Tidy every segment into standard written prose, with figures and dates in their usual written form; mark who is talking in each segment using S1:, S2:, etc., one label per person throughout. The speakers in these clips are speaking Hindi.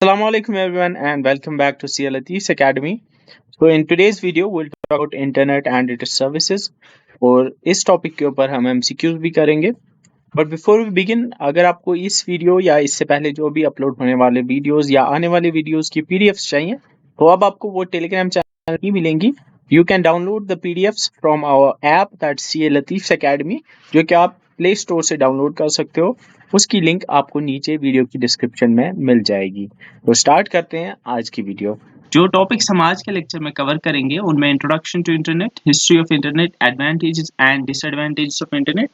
S1: Assalamu alaikum everyone and welcome back to CL Latif's Academy. So in today's video we'll talk about internet and its services और इस टॉपिक के ऊपर हम MCQs भी करेंगे. बट बिफोर वी बिगिन, अगर आपको इस वीडियो या इससे पहले जो भी अपलोड होने वाले वीडियोस या आने वाले वीडियोस की पीडीएफ्स चाहिए तो अब आपको वो टेलीग्राम चैनल की मिलेंगी. You can download the PDFs from our app that's CL Latif's Academy, जो कि आप प्ले स्टोर से डाउनलोड कर सकते हो. उसकी लिंक आपको नीचे वीडियो की डिस्क्रिप्शन में मिल जाएगी. तो स्टार्ट करते हैं आज की वीडियो. जो टॉपिक्स हम आज के लेक्चर में कवर करेंगे उनमें introduction to internet, history of internet, advantages and disadvantages of internet,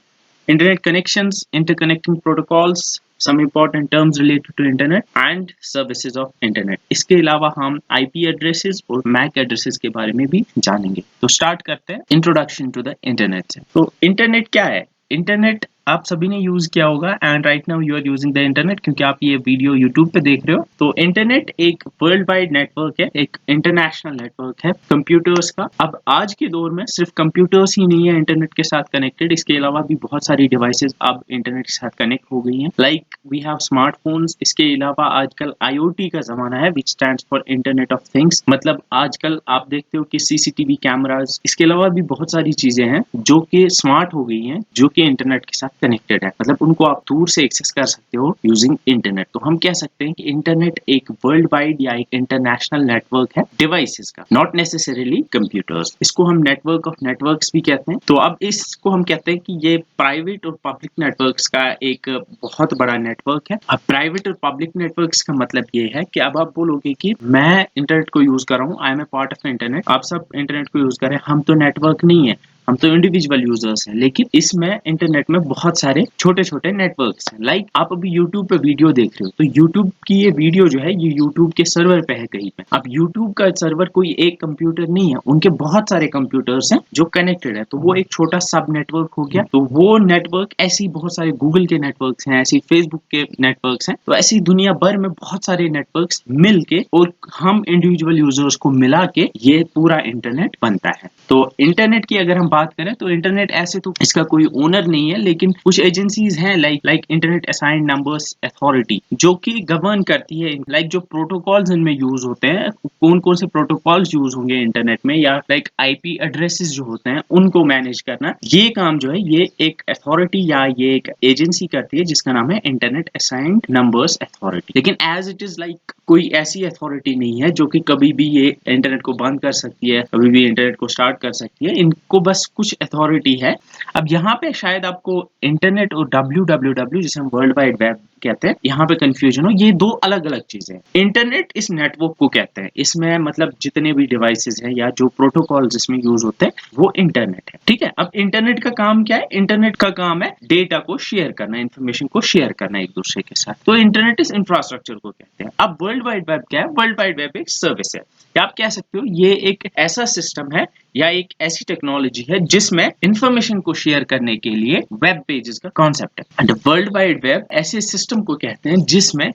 S1: internet connections, interconnecting protocols, some important terms related to internet and services of internet. इसके अलावा हम IP addresses और MAC addresses के बारे में भी जानेंगे. तो स्टार्ट करते हैं इंट्रोडक्शन टू द इंटरनेट से. तो इंटरनेट क्या है? इंटरनेट आप सभी ने यूज किया होगा and right now you are using the internet क्योंकि आप ये वीडियो यूट्यूब पे देख रहे हो. तो इंटरनेट एक वर्ल्ड वाइड नेटवर्क है, एक इंटरनेशनल नेटवर्क है कंप्यूटर्स का. अब आज के दौर में सिर्फ कंप्यूटर्स ही नहीं है इंटरनेट के साथ कनेक्टेड, इसके अलावा भी बहुत सारी डिवाइसेस अब इंटरनेट के साथ कनेक्ट हो गई हैं. Like we have smartphones. इसके अलावा आजकल IoT का जमाना है which stands for internet of things. मतलब आजकल आप देखते हो कि CCTV कैमराज, इसके अलावा भी बहुत सारी चीजें हैं जो कि स्मार्ट हो गई हैं, जो कि इंटरनेट के साथ कनेक्टेड है. मतलब उनको आप दूर से एक्सेस कर सकते हो यूजिंग इंटरनेट. तो हम कह सकते हैं कि इंटरनेट एक वर्ल्ड वाइड या एक इंटरनेशनल नेटवर्क है डिवाइसेस का, नॉट नेसेसरीली कंप्यूटर्स. इसको हम नेटवर्क ऑफ नेटवर्क्स भी कहते हैं. तो अब इसको हम कहते हैं कि ये प्राइवेट और पब्लिक नेटवर्क्स का एक बहुत बड़ा नेटवर्क है. अब प्राइवेट और पब्लिक नेटवर्क्स का मतलब ये है कि अब आप बोलोगे कि मैं इंटरनेट को यूज कर रहा हूँ, I am a part of internet, आप सब इंटरनेट को यूज कर रहे हैं, हम तो नेटवर्क नहीं है, हम तो इंडिविजुअल यूजर्स हैं. लेकिन इसमें इंटरनेट में बहुत सारे छोटे छोटे नेटवर्क्स हैं. लाइक आप अभी यूट्यूब पे वीडियो देख रहे हो तो यूट्यूब की ये वीडियो जो है ये यूट्यूब के सर्वर पे है कहीं पे. अब यूट्यूब का सर्वर कोई एक कंप्यूटर नहीं है, उनके बहुत सारे कंप्यूटर्स हैं जो कनेक्टेड है. तो वो एक छोटा सब नेटवर्क हो गया. तो वो नेटवर्क ऐसी बहुत सारे गूगल के नेटवर्क्स हैं, ऐसी फेसबुक के नेटवर्क्स हैं. तो ऐसी दुनिया भर में बहुत सारे नेटवर्क्स मिल के और हम इंडिविजुअल यूजर्स को मिला के ये पूरा इंटरनेट बनता है. तो इंटरनेट की अगर हम बात करें तो इंटरनेट ऐसे तो इसका कोई ओनर नहीं है, लेकिन कुछ एजेंसीज हैं like internet assigned numbers authority जो कि गवर्न करती है. लाइक जो प्रोटोकॉल्स इनमें यूज होते हैं, कौन कौन से प्रोटोकॉल्स यूज होंगे इंटरनेट में, या लाइक IP एड्रेसेस जो होते हैं उनको मैनेज करना, ये काम जो है ये एक अथॉरिटी या ये एक एजेंसी करती है जिसका नाम है इंटरनेट असाइंड नंबर्स अथॉरिटी. लेकिन एज इट इज लाइक कोई ऐसी अथॉरिटी नहीं है जो कि कभी भी ये इंटरनेट को बंद कर सकती है, कभी भी इंटरनेट को स्टार्ट कर सकती है. इनको बस कुछ अथॉरिटी है. अब यहाँ पे शायद आपको इंटरनेट और www जिसे हम वर्ल्ड वाइड वेब कहते हैं, यहाँ पे कंफ्यूजन हो. ये दो अलग अलग चीजें हैं. इंटरनेट इस नेटवर्क को कहते हैं, इसमें मतलब जितने भी डिवाइसेस हैं या जो प्रोटोकॉल जिसमें यूज होते हैं वो इंटरनेट है. ठीक है. अब इंटरनेट का काम क्या है? इंटरनेट का काम है डेटा को शेयर करना, इंफॉर्मेशन को शेयर करना एक दूसरे के साथ. तो इंटरनेट इस इंफ्रास्ट्रक्चर को कहते हैं. अब वर्ल्ड वाइड वेब क्या है? वर्ल्ड वाइड वेब एक सर्विस है, या आप कह सकते हो ये एक ऐसा सिस्टम है या एक ऐसी टेक्नोलॉजी है जिसमें इंफॉर्मेशन को शेयर करने के लिए वेब पेजेस का कॉन्सेप्ट है. एंड वर्ल्ड वाइड वेब ऐसे सिस्टम को कहते हैं जिसमें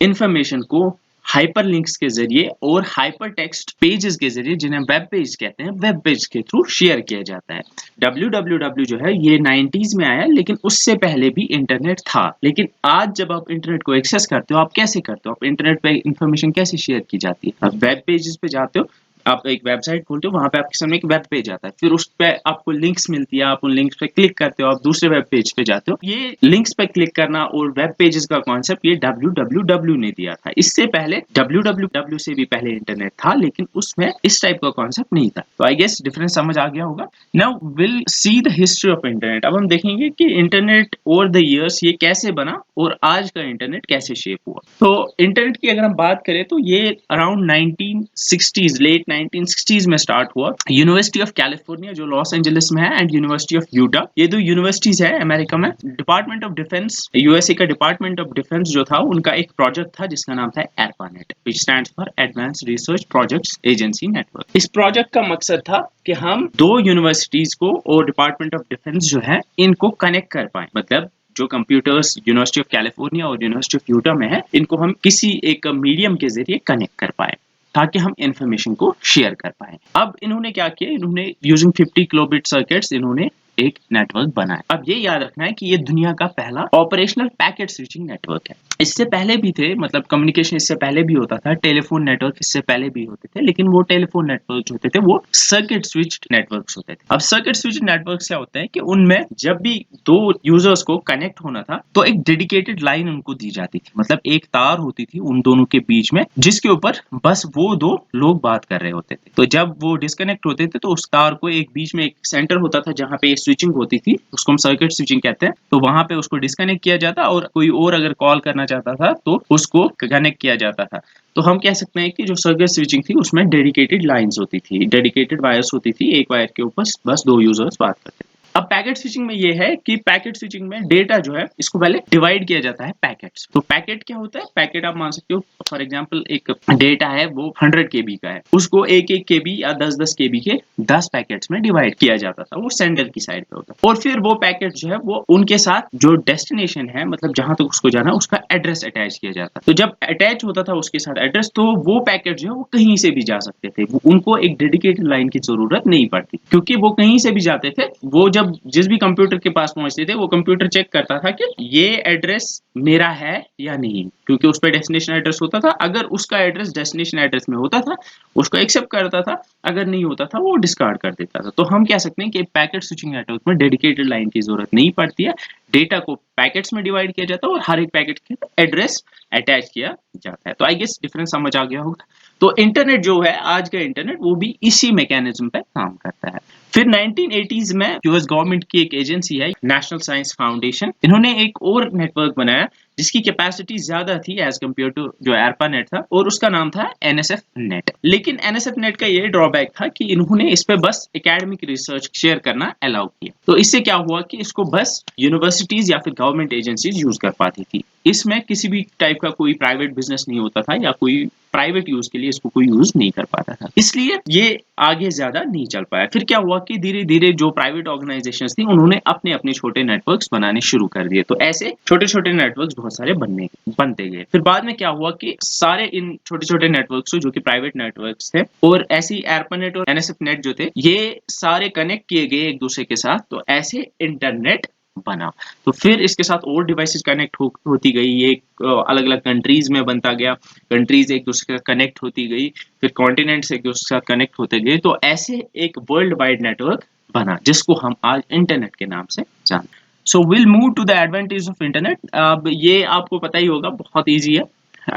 S1: इंफॉर्मेशन को हाइपरलिंक्स के जरिए और हाइपर टेक्स्ट पेजेस के जरिए, जिन्हें वेब पेज कहते हैं, वेब पेज के थ्रू शेयर किया जाता है. www जो है ये 90s में आया, लेकिन उससे पहले भी इंटरनेट था. लेकिन आज जब आप इंटरनेट को एक्सेस करते हो, आप कैसे करते हो? आप इंटरनेट पे इंफॉर्मेशन कैसे शेयर की जाती है? आप वेब पेजेस पे जाते हो, आप एक वेबसाइट खोलते हो, वहां पे आपके सामने एक वेब पेज आता है, फिर उस पे आपको लिंक्स मिलती है, आप उन लिंक्स पे क्लिक करते हो, आप दूसरे वेब पेज पे जाते हो. ये लिंक्स पे क्लिक करना और वेब पेजेस का कॉन्सेप्ट ये www ने दिया था. इससे पहले www से भी पहले इंटरनेट था, लेकिन उसमें इस टाइप का कॉन्सेप्ट नहीं था. तो आई गेस डिफरेंस समझ आ गया होगा. Now will see the history of internet. अब हम देखेंगे कि इंटरनेट ओवर द इयर्स ये कैसे बना और आज का इंटरनेट कैसे शेप हुआ. तो इंटरनेट की अगर हम बात करें तो ये अराउंड 1960s, लेट 1960s में स्टार्ट हुआ. यूनिवर्सिटी ऑफ कैलिफोर्निया जो लॉस एंजलिस में है एंड यूनिवर्सिटी ऑफ यूटा, ये दो यूनिवर्सिटीज है अमेरिका में. डिपार्टमेंट ऑफ डिफेंस, USA का डिपार्टमेंट ऑफ डिफेंस जो था, उनका एक प्रोजेक्ट था जिसका नाम था ARPANET, which stands for Advanced Research Projects Agency Network. इस प्रोजेक्ट का मकसद था कि हम दो यूनिवर्सिटीज को और डिपार्टमेंट ऑफ डिफेंस जो है इनको कनेक्ट कर पाए. मतलब जो कंप्यूटर्स यूनिवर्सिटी ऑफ कैलिफोर्निया और यूनिवर्सिटी ऑफ यूटा में है, इनको हम किसी एक मीडियम के जरिए कनेक्ट कर पाए ताकि हम इंफॉर्मेशन को शेयर कर पाए. अब इन्होंने क्या किया? इन्होंने यूजिंग 50 किलोबिट सर्किट्स इन्होंने एक नेटवर्क बनाया. अब ये याद रखना है कि ये दुनिया का पहला ऑपरेशनल पैकेट स्विचिंग नेटवर्क है.
S2: इससे पहले भी थे, मतलब कम्युनिकेशन इससे पहले भी होता था, टेलीफोन नेटवर्क इससे पहले भी होते थे, लेकिन वो टेलीफोन नेटवर्क जो होते थे वो सर्किट स्विच नेटवर्क्स होते थे। अब सर्किट स्विच नेटवर्क क्या होते हैं कि उनमें जब भी दो यूजर्स को कनेक्ट होना था तो एक डेडिकेटेड लाइन उनको दी जाती थी, मतलब एक तार होती थी उन दोनों के बीच में जिसके ऊपर बस वो दो लोग बात कर रहे होते थे। तो जब वो डिस्कनेक्ट होते थे तो उस तार को एक बीच में एक सेंटर होता था जहां पे स्विचिंग होती थी, उसको हम सर्किट स्विचिंग कहते हैं, तो वहां पे उसको डिस्कनेक्ट किया जाता और कोई और अगर कॉल करना चाहता था तो उसको कनेक्ट किया जाता था। तो हम कह सकते हैं कि जो सर्किट स्विचिंग थी उसमें डेडिकेटेड लाइंस होती थी, डेडिकेटेड वायर्स होती थी, एक वायर के ऊपर बस दो यूजर्स बात करते थे। अब पैकेट स्विचिंग में ये है कि पैकेट स्विचिंग में डेटा जो है इसको पहले डिवाइड किया जाता है पैकेट्स। तो पैकेट क्या होता है, पैकेट आप मान सकते हो फॉर एग्जांपल एक डेटा है वो 100 केबी का है, उसको एक एक केबी या 10-10 केबी के 10 पैकेट्स में डिवाइड किया जाता था, वो सेंडर की साइड पे होता है। और फिर वो पैकेट जो है वो उनके साथ जो डेस्टिनेशन है, मतलब जहां तक उसको जाना, उसका एड्रेस अटैच किया जाता है। तो जब अटैच होता था उसके साथ एड्रेस, तो वो पैकेट जो है वो कहीं से भी जा सकते थे, उनको एक डेडिकेटेड लाइन की जरूरत नहीं पड़ती, क्योंकि वो कहीं से भी जाते थे। वो जब जिस भी कंप्यूटर के पास पहुंचते थे वो कंप्यूटर चेक करता था कि ये एड्रेस मेरा है या नहीं, क्योंकि उस पर डेस्टिनेशन एड्रेस होता था। अगर उसका एड्रेस डेस्टिनेशन एड्रेस में होता था उसको एक्सेप्ट करता था, अगर नहीं होता था वो डिस्कार्ड कर देता था। तो हम कह सकते हैं कि पैकेट स्विचिंग नेटवर्क में डेडिकेटेड लाइन की जरूरत नहीं पड़ती है, डेटा को पैकेट्स में डिवाइड किया जाता है और हर एक पैकेट के एड्रेस अटैच किया जाता है। तो आई गेस डिफरेंस समझ आ गया होगा। तो इंटरनेट जो है, आज का इंटरनेट, वो भी इसी मैकेनिज्म पे काम करता है। फिर 1980s में यूएस गवर्नमेंट की एक एजेंसी है नेशनल साइंस फाउंडेशन, इन्होंने एक और नेटवर्क बनाया जिसकी कैपेसिटी ज्यादा थी एज कम्पेयर टू जो एरपा नेट था, और उसका नाम था एनएसएफ नेट। लेकिन एनएसएफ नेट का ये ड्रॉबैक था कि इन्होंने इस पे बस एकेडमिक रिसर्च शेयर करना अलाउ किया। तो इससे क्या हुआ कि इसको बस यूनिवर्सिटीज या फिर गवर्नमेंट एजेंसीज यूज कर पाती थी, इसमें किसी भी टाइप का कोई प्राइवेट बिजनेस नहीं होता था या कोई प्राइवेट यूज के लिए इसको कोई यूज नहीं कर पाता था, इसलिए ये आगे ज्यादा नहीं चल पाया। फिर क्या हुआ कि धीरे धीरे जो प्राइवेट ऑर्गेनाइजेशंस थी उन्होंने अपने अपने छोटे नेटवर्क्स बनाने शुरू कर दिए, तो ऐसे छोटे छोटे नेटवर्क्स बहुत सारे बनते गए। फिर बाद में क्या हुआ कि सारे इन छोटे छोटे नेटवर्क्स जो कि प्राइवेट नेटवर्क्स थे और ऐसी एरपानेट और एनएसएफ नेट जो थे, ये सारे कनेक्ट किए गए एक दूसरे के साथ, तो ऐसे इंटरनेट बना। तो फिर इसके साथ और डिवाइसेस कनेक्ट होती गई, ये अलग अलग कंट्रीज में बनता गया, कंट्रीज एक दूसरे से कनेक्ट होती गई, फिर कॉन्टिनेंट्स एक दूसरे के साथ कनेक्ट होते गए, तो ऐसे एक वर्ल्ड वाइड नेटवर्क बना जिसको हम आज इंटरनेट के नाम से जानते हैं। So will move to the advantage of internet. अब ये आपको पता ही होगा, बहुत ईजी है।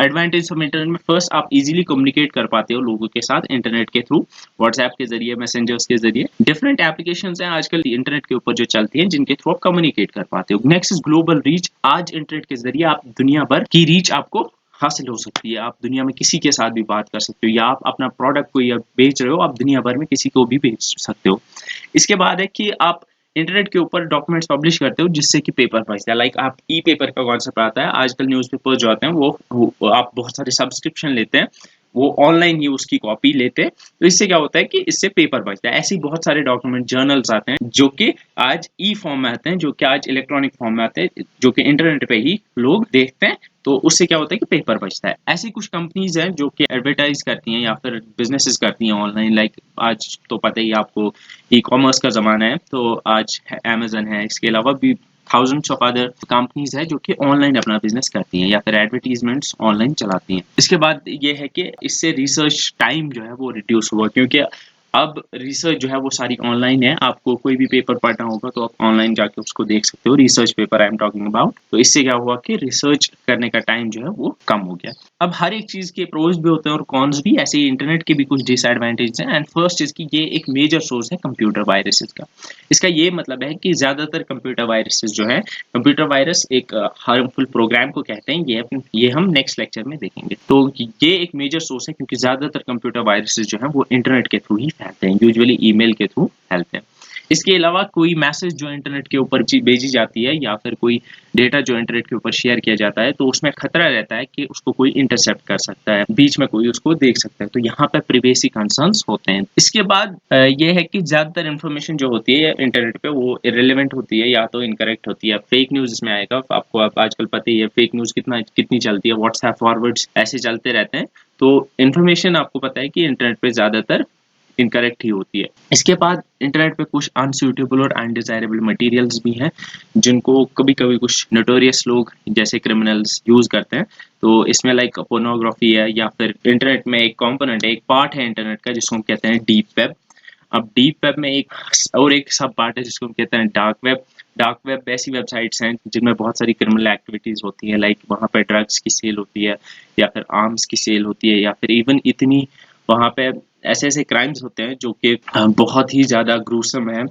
S2: एडवांटेज ऑफ इंटरनेट में फर्स्ट, आप इजीली कम्युनिकेट कर पाते हो लोगों के साथ इंटरनेट के थ्रू, व्हाट्सएप के जरिए, मैसेंजर्स के जरिए। डिफरेंट एप्लीकेशंस हैं आजकल इंटरनेट के ऊपर जो चलती हैं जिनके थ्रू आप कम्युनिकेट कर पाते हो। Next is global reach. आज इंटरनेट के जरिए आप दुनिया भर की रीच आपको हासिल हो सकती है, आप दुनिया में किसी के साथ भी बात कर सकते हो, या आप अपना प्रोडक्ट को या बेच रहे हो, आप दुनिया भर में किसी को भी बेच सकते हो। इसके बाद है कि आप इंटरनेट के ऊपर डॉक्यूमेंट्स पब्लिश करते हो जिससे कि पेपर बचता है। लाइक आप ई पेपर का कॉन्सेप्ट आता है, आजकल न्यूज़पेपर जो आते हैं वो आप बहुत सारे सब्सक्रिप्शन लेते हैं, वो ऑनलाइन ही उसकी कॉपी लेते हैं, तो इससे क्या होता है कि इससे पेपर बचता है। ऐसे ही बहुत सारे डॉक्यूमेंट जर्नल्स आते हैं जो कि आज ई फॉर्म में आते हैं, जो कि आज इलेक्ट्रॉनिक फॉर्म में आते हैं, जो कि इंटरनेट पे ही लोग देखते हैं, तो उससे क्या होता है कि पेपर बचता है। ऐसी कुछ कंपनीज हैं जो कि एडवर्टाइज करती हैं या फिर बिजनेसेस करती हैं ऑनलाइन, लाइक आज तो पता ही आपको ई कॉमर्स का ज़माना है, तो आज अमेजन है, इसके अलावा भी थाउजेंड्स ऑफ अदर कंपनीज है जो कि ऑनलाइन अपना बिजनेस करती हैं या फिर एडवर्टीजमेंट्स ऑनलाइन चलाती हैं। इसके बाद ये है कि इससे रिसर्च टाइम जो है वो रिड्यूस हुआ, क्योंकि अब रिसर्च जो है वो सारी ऑनलाइन है, आपको कोई भी पेपर पढ़ना होगा तो आप ऑनलाइन जाके उसको देख सकते हो, research paper I am talking about. तो इससे क्या हुआ कि रिसर्च करने का टाइम जो है वो कम हो गया। अब हर एक चीज के प्रोज भी होते हैं और कॉन्स भी, ऐसे ही इंटरनेट के भी कुछ डिसएडवांटेज हैं। एंड फर्स्ट इसकी ये एक मेजर सोर्स है कंप्यूटर वायरसेस का। इसका ये मतलब है कि ज्यादातर कंप्यूटर वायरसेस जो है, कंप्यूटर वायरस एक हार्मफुल प्रोग्राम को कहते हैं, ये हम नेक्स्ट लेक्चर में देखेंगे। तो ये एक मेजर सोर्स है क्योंकि ज्यादातर कंप्यूटर वायरसेस जो है वो इंटरनेट के थ्रू ही फैलते हैं, यूजुअली ईमेल के थ्रू फैलते हैं। इसके अलावा कोई मैसेज जो इंटरनेट के ऊपर भेजी जाती है या फिर कोई डेटा जो इंटरनेट के ऊपर शेयर किया जाता है, तो उसमें खतरा रहता है कि उसको कोई इंटरसेप्ट कर सकता है, बीच में कोई उसको देख सकता है, तो यहाँ पे प्रिवेसी कंसर्न्स होते हैं। इसके बाद ये है कि ज्यादातर इन्फॉर्मेशन जो होती है इंटरनेट पे वो इरेलीवेंट होती है या तो इनकरेक्ट होती है। फेक न्यूज इसमें आएगा, आपको आजकल पता ही है फेक न्यूज कितनी चलती है, व्हाट्सएप फॉरवर्ड्स ऐसे चलते रहते हैं। तो इन्फॉर्मेशन आपको पता है कि इंटरनेट पे ज्यादातर इनकरेक्ट ही होती है। इसके बाद इंटरनेट पे कुछ अनसूटेबल और अनडिजायरेबल मटेरियल्स भी हैं जिनको कभी-कभी कुछ नोटोरियस लोग जैसे क्रिमिनल्स यूज करते हैं। तो इसमें लाइक पोर्नोग्राफी है या फिर इंटरनेट में एक कंपोनेंट है, एक पार्ट है इंटरनेट का जिसको हम कहते हैं डीप वेब। अब डीप वेब में एक सब पार्ट है जिसको हम कहते हैं डार्क वेब। डार्क वेब ऐसी वेबसाइट्स हैं जिनमें बहुत सारी क्रिमिनल एक्टिविटीज होती हैं, लाइक वहाँ पे ड्रग्स की सेल होती है या फिर आर्म्स की सेल होती है या फिर इवन इतनी वहाँ पे ऐसे ऐसे क्राइम्स होते हैं जो कि बहुत ही ज्यादा ग्रूसम है।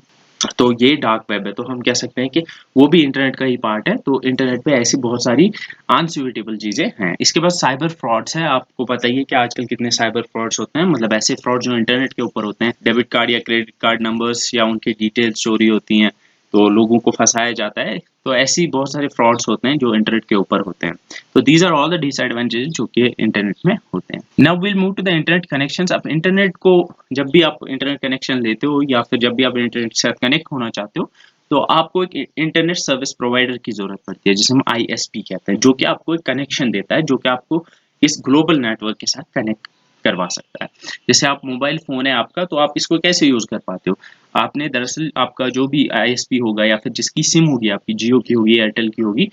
S2: तो ये डार्क वेब है, तो हम कह सकते हैं कि वो भी इंटरनेट का ही पार्ट है। तो इंटरनेट पे ऐसी बहुत सारी अनसुइटेबल चीजें हैं। इसके बाद साइबर फ्रॉड्स है। आपको पता ही है कि आजकल कितने साइबर फ्रॉड्स होते हैं, मतलब ऐसे फ्रॉड जो इंटरनेट के ऊपर होते हैं, डेबिट कार्ड या क्रेडिट कार्ड नंबर्स या उनकी डिटेल्स चोरी होती हैं तो लोगों को फंसाया जाता है। तो ऐसी बहुत सारे फ्रॉड्स होते हैं जो इंटरनेट के ऊपर होते हैं। तो these are all the disadvantages जो कि इंटरनेट में होते हैं। Now will move to the internet connections. अब इंटरनेट को जब भी आप इंटरनेट कनेक्शन लेते हो या फिर जब भी आप इंटरनेट के साथ कनेक्ट होना चाहते हो तो आपको एक इंटरनेट सर्विस प्रोवाइडर की जरूरत पड़ती है जिसे हम आईएसपी कहते हैं, जो कि आपको एक कनेक्शन देता है, जो कि आपको इस ग्लोबल नेटवर्क के साथ कनेक्ट करवा सकता है। जैसे आप मोबाइल फोन है आपका, तो आप इसको कैसे यूज कर पाते हो? आपने दरअसल आपका जो भी आईएसपी होगा या फिर जिसकी सिम होगी, आपकी जियो की होगी, एयरटेल की होगी,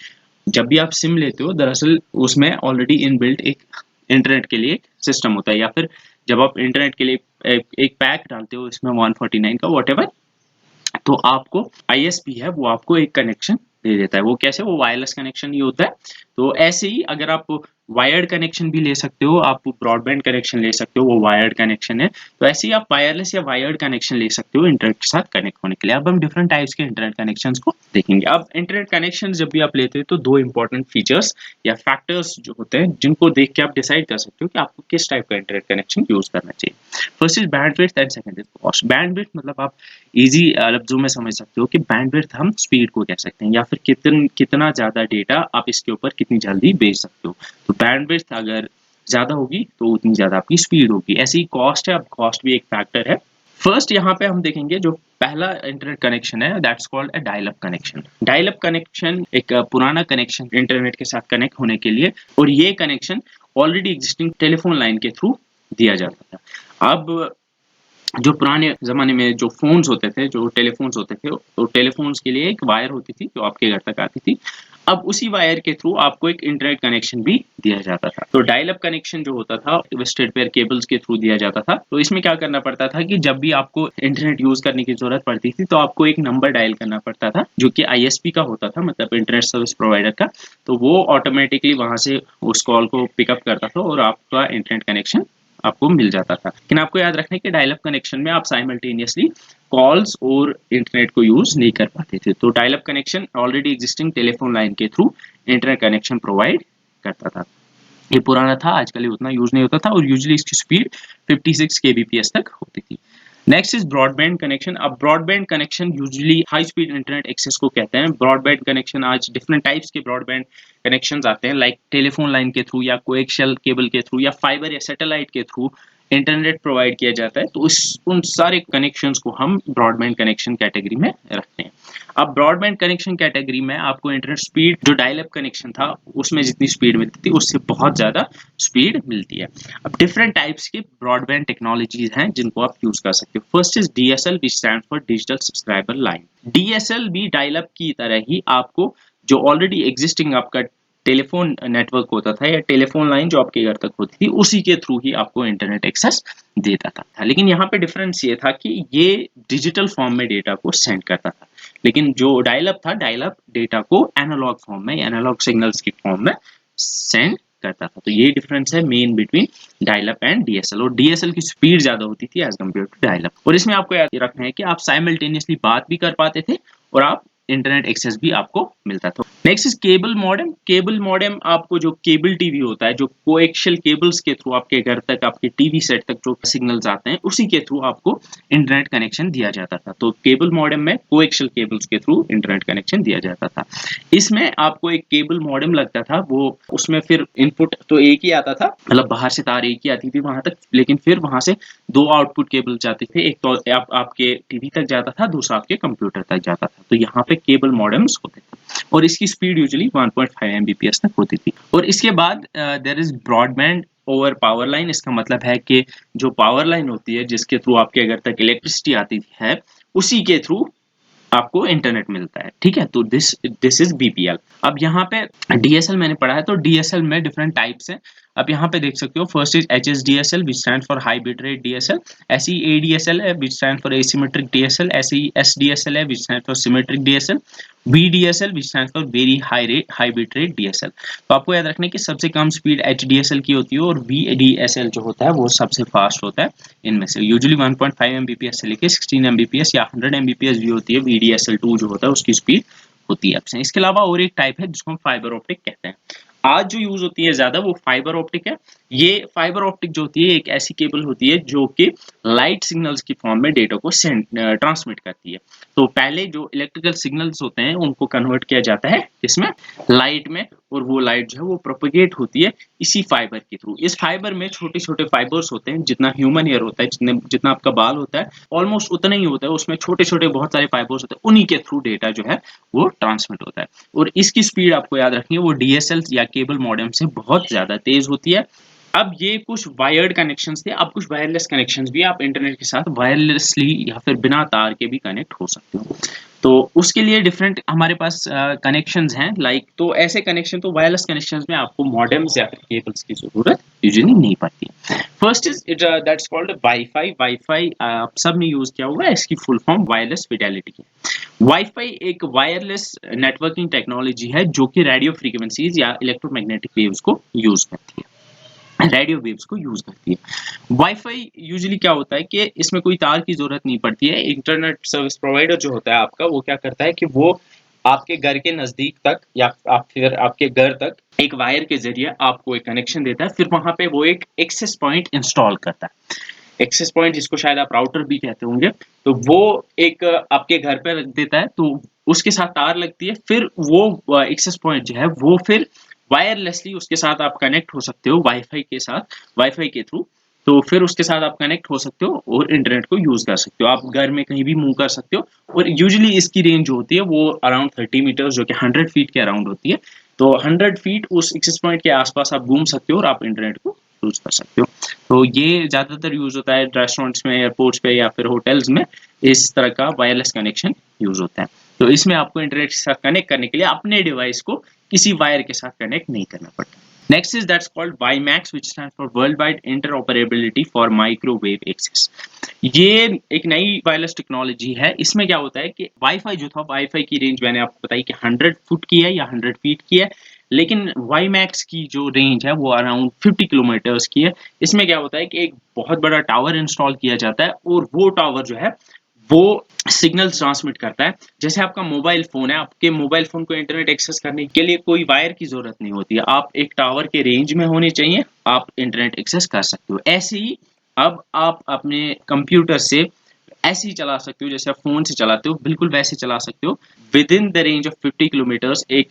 S2: जब भी आप सिम लेते हो दरअसल उसमें ऑलरेडी इनबिल्ट एक इंटरनेट के लिए सिस्टम होता है, या फिर जब आप इंटरनेट के लिए एक पैक डालते हो इसमें 149 का वॉट, तो आपको आईएसपी है वो आपको एक कनेक्शन दे देता है। वो कैसे? वो वायरलेस कनेक्शन ही होता है। तो ऐसे ही अगर आप वायर्ड कनेक्शन भी ले सकते हो, आप ब्रॉडबैंड कनेक्शन ले सकते हो, वो वायर्ड कनेक्शन है। तो ऐसे ही आप वायरलेस या वायर्ड कनेक्शन ले सकते हो इंटरनेट के साथ कनेक्ट होने के लिए। अब हम डिफरेंट टाइप्स के इंटरनेट कनेक्शंस को देखेंगे। अब इंटरनेट कनेक्शन जब भी आप लेते हो तो दो इंपॉर्टेंट फीचर्स या फैक्टर्स जो होते हैं जिनको देख के आप डिसाइड कर सकते हो कि आपको किस टाइप का इंटरनेट कनेक्शन यूज करना चाहिए। First is bandwidth and second is cost. Bandwidth मतलब आप इजी लफ्जों में समझ सकते हो कि बैंडविड्थ हम स्पीड को कह सकते हैं, या फिर कितना ज्यादा डेटा आप इसके ऊपर कितनी जल्दी भेज सकते हो। तो बैंडविड्थ अगर ज्यादा होगी तो उतनी ज्यादा आपकी स्पीड होगी। ऐसी कॉस्ट है, अब कॉस्ट भी एक फैक्टर है। फर्स्ट यहाँ पे हम देखेंगे जो पहला इंटरनेट कनेक्शन है, that's called a dial up connection. Dial up connection एक पुराना कनेक्शन इंटरनेट के साथ कनेक्ट होने के लिए, और ये connection already existing telephone line के थ्रू दिया जाता था। अब जो पुराने ज़माने में जो फ़ोन्स होते थे, जो टेलीफ़ोन्स होते थे, तो टेलीफ़ोन्स के लिए एक वायर होती थी जो आपके घर तक आती थी। अब उसी वायर के थ्रू आपको एक इंटरनेट कनेक्शन भी दिया जाता था। तो डायल अप कनेक्शन जो होता था ट्विस्टेड पेयर केबल्स के थ्रू दिया जाता था। तो इसमें क्या करना पड़ता था कि जब भी आपको इंटरनेट यूज़ करने की ज़रूरत पड़ती थी तो आपको एक नंबर डायल करना पड़ता था जो कि आईएसपी का होता था, मतलब इंटरनेट सर्विस प्रोवाइडर का। तो वो ऑटोमेटिकली वहाँ से उस कॉल को पिकअप करता था और आपका इंटरनेट कनेक्शन आपको मिल जाता था। लेकिन आपको याद रखना है कि डायल अप कनेक्शन में आप साइमल्टेनियसली कॉल्स और इंटरनेट को यूज नहीं कर पाते थे। तो dial up connection already existing telephone line के थ्रू इंटरनेट कनेक्शन प्रोवाइड करता था। ये पुराना था, आजकल ये उतना यूज नहीं होता था, और यूजुअली इसकी स्पीड 56 kbps तक होती थी। Next is broadband connection. अब broadband connection usually high speed internet access को कहते हैं। ब्रॉडबैंड कनेक्शन आज डिफरेंट टाइप्स के ब्रॉडबैंड कनेक्शंस आते हैं, लाइक टेलीफोन लाइन के थ्रू या कोएक्शियल केबल के थ्रू या फाइबर या सैटेलाइट के थ्रू इंटरनेट प्रोवाइड किया जाता है। तो इस उन सारे कनेक्शंस को हम ब्रॉडबैंड कनेक्शन कैटेगरी में रखते हैं। अब ब्रॉडबैंड कनेक्शन कैटेगरी में आपको इंटरनेट स्पीड जो डायल अप कनेक्शन था उसमें जितनी स्पीड मिलती थी उससे बहुत ज़्यादा स्पीड मिलती है। अब डिफरेंट टाइप्स के ब्रॉडबैंड टेक्नोलॉजीज हैं जिनको आप यूज कर सकते हो। First is DSL, which stand for digital subscriber line. DSL भी डायल अप की तरह ही आपको जो ऑलरेडी एग्जिस्टिंग आपका टेलीफोन नेटवर्क होता था या टेलीफोन लाइन जो आपके घर तक होती थी उसी के थ्रू ही आपको इंटरनेट एक्सेस देता था। लेकिन यहाँ पे डिफरेंस ये था कि ये डिजिटल फॉर्म में डेटा को सेंड करता था, लेकिन जो डायल अप था, डायल अप डेटा को एनालॉग फॉर्म में, एनालॉग सिग्नल्स की फॉर्म में सेंड करता था। तो ये डिफरेंस है main between dial up and DSL, और डीएसएल की स्पीड ज्यादा होती थी as compare to dial up. और इसमें आपको याद रखना है कि आप साइमल्टेनियसली बात भी कर पाते थे और आप इंटरनेट एक्सेस भी आपको मिलता था। Next is cable modem. Cable modem आपको जो केबल टीवी होता है, जो कोएक्शियल केबल्स के थ्रू आपके घर तक, आपके टीवी सेट तक जो सिग्नल्स आते हैं उसी के थ्रू आपको इंटरनेट कनेक्शन दिया जाता था। तो केबल मॉडेम में कोएक्शियल केबल्स के थ्रू इंटरनेट कनेक्शन दिया जाता था। इसमें आपको एक केबल मॉडेम लगता था, वो उसमें फिर इनपुट तो एक ही आता था, मतलब बाहर से तार एक ही आती थी वहां तक, लेकिन फिर वहां से दो आउटपुट केबल जाते थे। एक तो आपके टीवी तक जाता था, दूसरा आपके कंप्यूटर तक जाता था। तो यहाँ पे केबल मॉडेम्स होते थे और इसकी स्पीड यूजुअली 1.5 Mbps तक होती थी। और इसके बाद there is broadband over power line, इसका मतलब है कि जो पावर लाइन होती है जिसके थ्रू आपके घर तक इलेक्ट्रिसिटी आती है, उसी के थ्रू आपको इंटरनेट मिलता है। ठीक है, तो दिस इज बीपीएल। अब यहाँ पे डीएसएल मैंने पढ़ा है, तो डीएसएल में डिफरेंट टाइप्स हैं। अब यहाँ पे देख सकते हो, first is HSDSL which stand for high bit rate DSL, ऐसे ही एडीएसएल है which stand for asymmetric DSL, ऐसे ही एसडीएसएल है which stand for symmetric DSL, VDSL which stand for very high bit rate DSL. तो आपको याद रखना है कि सबसे कम स्पीड एचडीएसएल की होती है और VDSL जो होता है वो सबसे फास्ट होता है इनमें से। यूजुअली 1.5 Mbps से लेके 16 Mbps या 100 Mbps भी होती है, VDSL2 जो होता है उसकी स्पीड होती है। इसके अलावा और एक टाइप है जिसको हम फाइबर ऑप्टिक कहते हैं। आज जो यूज होती है ज्यादा वो फाइबर ऑप्टिक है। ये फाइबर ऑप्टिक जो होती है एक ऐसी केबल होती है जो कि लाइट सिग्नल्स की फॉर्म में डेटा को ट्रांसमिट करती है। तो पहले जो इलेक्ट्रिकल सिग्नल्स होते हैं उनको कन्वर्ट किया जाता है इसमें लाइट में, और वो लाइट जो है वो प्रोपेगेट होती है इसी फाइबर के थ्रू। इस फाइबर में छोटे छोटे फाइबर्स होते हैं, जितना ह्यूमन हेयर होता है, जितना आपका बाल होता है ऑलमोस्ट उतना ही होता है, उसमें छोटे छोटे बहुत सारे फाइबर्स होते हैं, उन्हीं के थ्रू डेटा जो है वो ट्रांसमिट होता है। और इसकी स्पीड आपको याद रखनी है वो डीएसएल या केबल मॉडेम से बहुत ज्यादा तेज होती है। अब ये कुछ वायर्ड कनेक्शंस थे, अब कुछ वायरलेस कनेक्शंस भी, आप इंटरनेट के साथ वायरलेसली या फिर बिना तार के भी कनेक्ट हो सकते हो। तो उसके लिए डिफरेंट हमारे पास कनेक्शंस हैं, लाइक तो ऐसे कनेक्शन, तो वायरलेस कनेक्शंस में आपको मॉडेम्स या फिर केबल्स की जरूरत यूजुअली नहीं पड़ती। First is it that's called wifi. Wifi आप सब ने यूज किया होगा, इसकी फुल फॉर्म वायरलेस फिडेलिटी है। वाईफाई एक वायरलेस नेटवर्किंग टेक्नोलॉजी है जो कि रेडियो फ्रीक्वेंसीज या इलेक्ट्रोमैग्नेटिक वेव्स को यूज करती है, रेडियो वेव्स को यूज करती है। वाईफाई यूजुअली क्या होता है कि इसमें कोई तार की जरूरत नहीं पड़ती है। इंटरनेट सर्विस प्रोवाइडर जो होता है आपका, वो क्या करता है कि वो आपके घर के नजदीक तक या फिर आपके घर तक एक वायर के जरिए आपको एक कनेक्शन देता है, फिर वहां पे वो एक एक्सेस पॉइंट इंस्टॉल करता है। एक्सेस पॉइंट जिसको शायद आप राउटर भी कहते होंगे, तो वो एक आपके घर पे रख देता है, तो उसके साथ तार लगती है, फिर वो एक्सेस पॉइंट जो है वो फिर वायरलेसली उसके साथ आप कनेक्ट हो सकते हो वाईफाई के साथ, वाईफाई के थ्रू। तो फिर उसके साथ आप कनेक्ट हो सकते हो और इंटरनेट को यूज कर सकते हो, आप घर में कहीं भी मूव कर सकते हो। और यूजुअली इसकी रेंज जो होती है वो अराउंड 30 मीटर जो कि 100 फीट के अराउंड होती है। तो 100 फीट उस एक्सेस पॉइंट के आसपास आप घूम सकते हो और आप इंटरनेट को यूज कर सकते हो। तो ये ज्यादातर यूज होता है रेस्टोरेंट्स में, एयरपोर्ट्स पे या फिर होटल्स में, इस तरह का वायरलेस कनेक्शन यूज होता है। तो इसमें आपको इंटरनेट के साथ कनेक्ट करने के लिए अपने डिवाइस को किसी वायर के साथ कनेक्ट नहीं करना पड़ता। Next is that's called WiMAX which stands for world wide interoperability for microwave access. ये एक नई वायरलेस टेक्नोलॉजी है। इसमें क्या होता है कि वाईफाई जो था, वाईफाई की रेंज मैंने आपको बताई कि 100 फुट की है या 100 फीट की है, लेकिन WiMAX की जो रेंज है वो अराउंड 50 किलोमीटर्स की है। इसमें क्या होता है कि एक बहुत बड़ा टावर इंस्टॉल किया जाता है और वो टावर जो है वो सिग्नल ट्रांसमिट करता है। जैसे आपका मोबाइल फोन है, आपके मोबाइल फोन को इंटरनेट एक्सेस करने के लिए कोई वायर की जरूरत नहीं होती है, आप एक टावर के रेंज में होने चाहिए, आप इंटरनेट एक्सेस कर सकते हो। ऐसे ही अब आप अपने कंप्यूटर से ऐसे ही चला सकते हो, जैसे आप फोन से चलाते हो बिल्कुल वैसे चला सकते हो with in the range of 50 kilometres. एक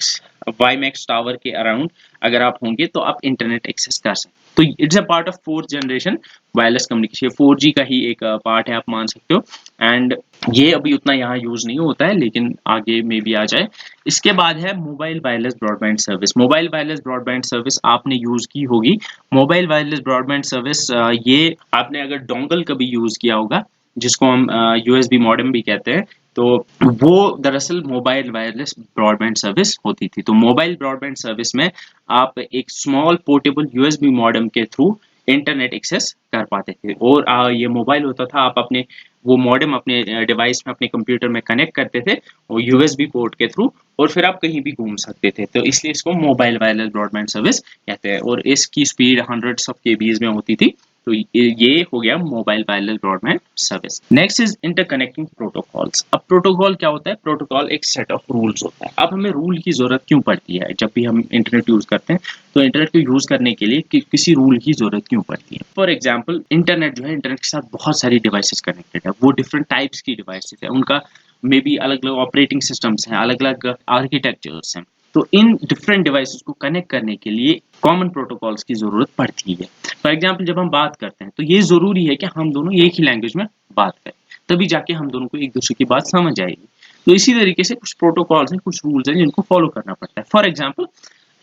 S2: वाईमैक्स टावर के अराउंड अगर आप होंगे तो आप इंटरनेट एक्सेस कर सकते हो। तो it's a part of 4th generation wireless communication, 4G का ही एक पार्ट है, आप मान सकते हो। एंड ये अभी उतना यहाँ यूज नहीं होता है, लेकिन आगे में भी आ जाए। इसके बाद है mobile wireless broadband service. Mobile wireless broadband service आपने यूज की होगी। मोबाइल वायरलेस ब्रॉडबैंड सर्विस, ये आपने अगर डोंगल कभी यूज किया होगा, जिसको हम यूएसबी मॉडेम भी कहते हैं, तो वो दरअसल मोबाइल वायरलेस ब्रॉडबैंड सर्विस होती थी। तो मोबाइल ब्रॉडबैंड सर्विस में आप एक स्मॉल पोर्टेबल यूएसबी मॉडेम के थ्रू इंटरनेट एक्सेस कर पाते थे। और ये मोबाइल होता था, आप अपने वो मॉडेम अपने डिवाइस में, अपने कंप्यूटर में कनेक्ट करते थे और यूएसबी पोर्ट के थ्रू, और फिर आप कहीं भी घूम सकते थे। तो इसलिए इसको मोबाइल वायरलेस ब्रॉडबैंड सर्विस कहते हैं, और इसकी स्पीड हंड्रेड्स ऑफ केबीज में होती थी। तो ये हो गया mobile wireless broadband service. Next is interconnecting protocols. अब प्रोटोकॉल क्या होता है? प्रोटोकॉल एक सेट ऑफ रूल्स होता है। अब हमें रूल की जरूरत क्यों पड़ती है? जब भी हम इंटरनेट यूज करते हैं तो इंटरनेट को यूज करने के लिए किसी रूल की जरूरत क्यों पड़ती है? फॉर एग्जाम्पल, इंटरनेट जो है, इंटरनेट के साथ बहुत सारी डिवाइसेस कनेक्टेड है, वो डिफरेंट टाइप्स की डिवाइसेस है, उनका मे बी अलग अलग ऑपरेटिंग सिस्टम्स हैं, अलग अलग आर्किटेक्चर्स हैं। तो इन डिफरेंट डिवाइसेस को कनेक्ट करने के लिए कॉमन प्रोटोकॉल्स की जरूरत पड़ती है। फॉर एग्जाम्पल, जब हम बात करते हैं तो ये जरूरी है कि हम दोनों एक ही लैंग्वेज में बात करें, तभी जाके हम दोनों को एक दूसरे की बात समझ आएगी। तो इसी तरीके से कुछ प्रोटोकॉल्स हैं, कुछ रूल्स हैं जिनको फॉलो करना पड़ता है। फॉर एग्जाम्पल,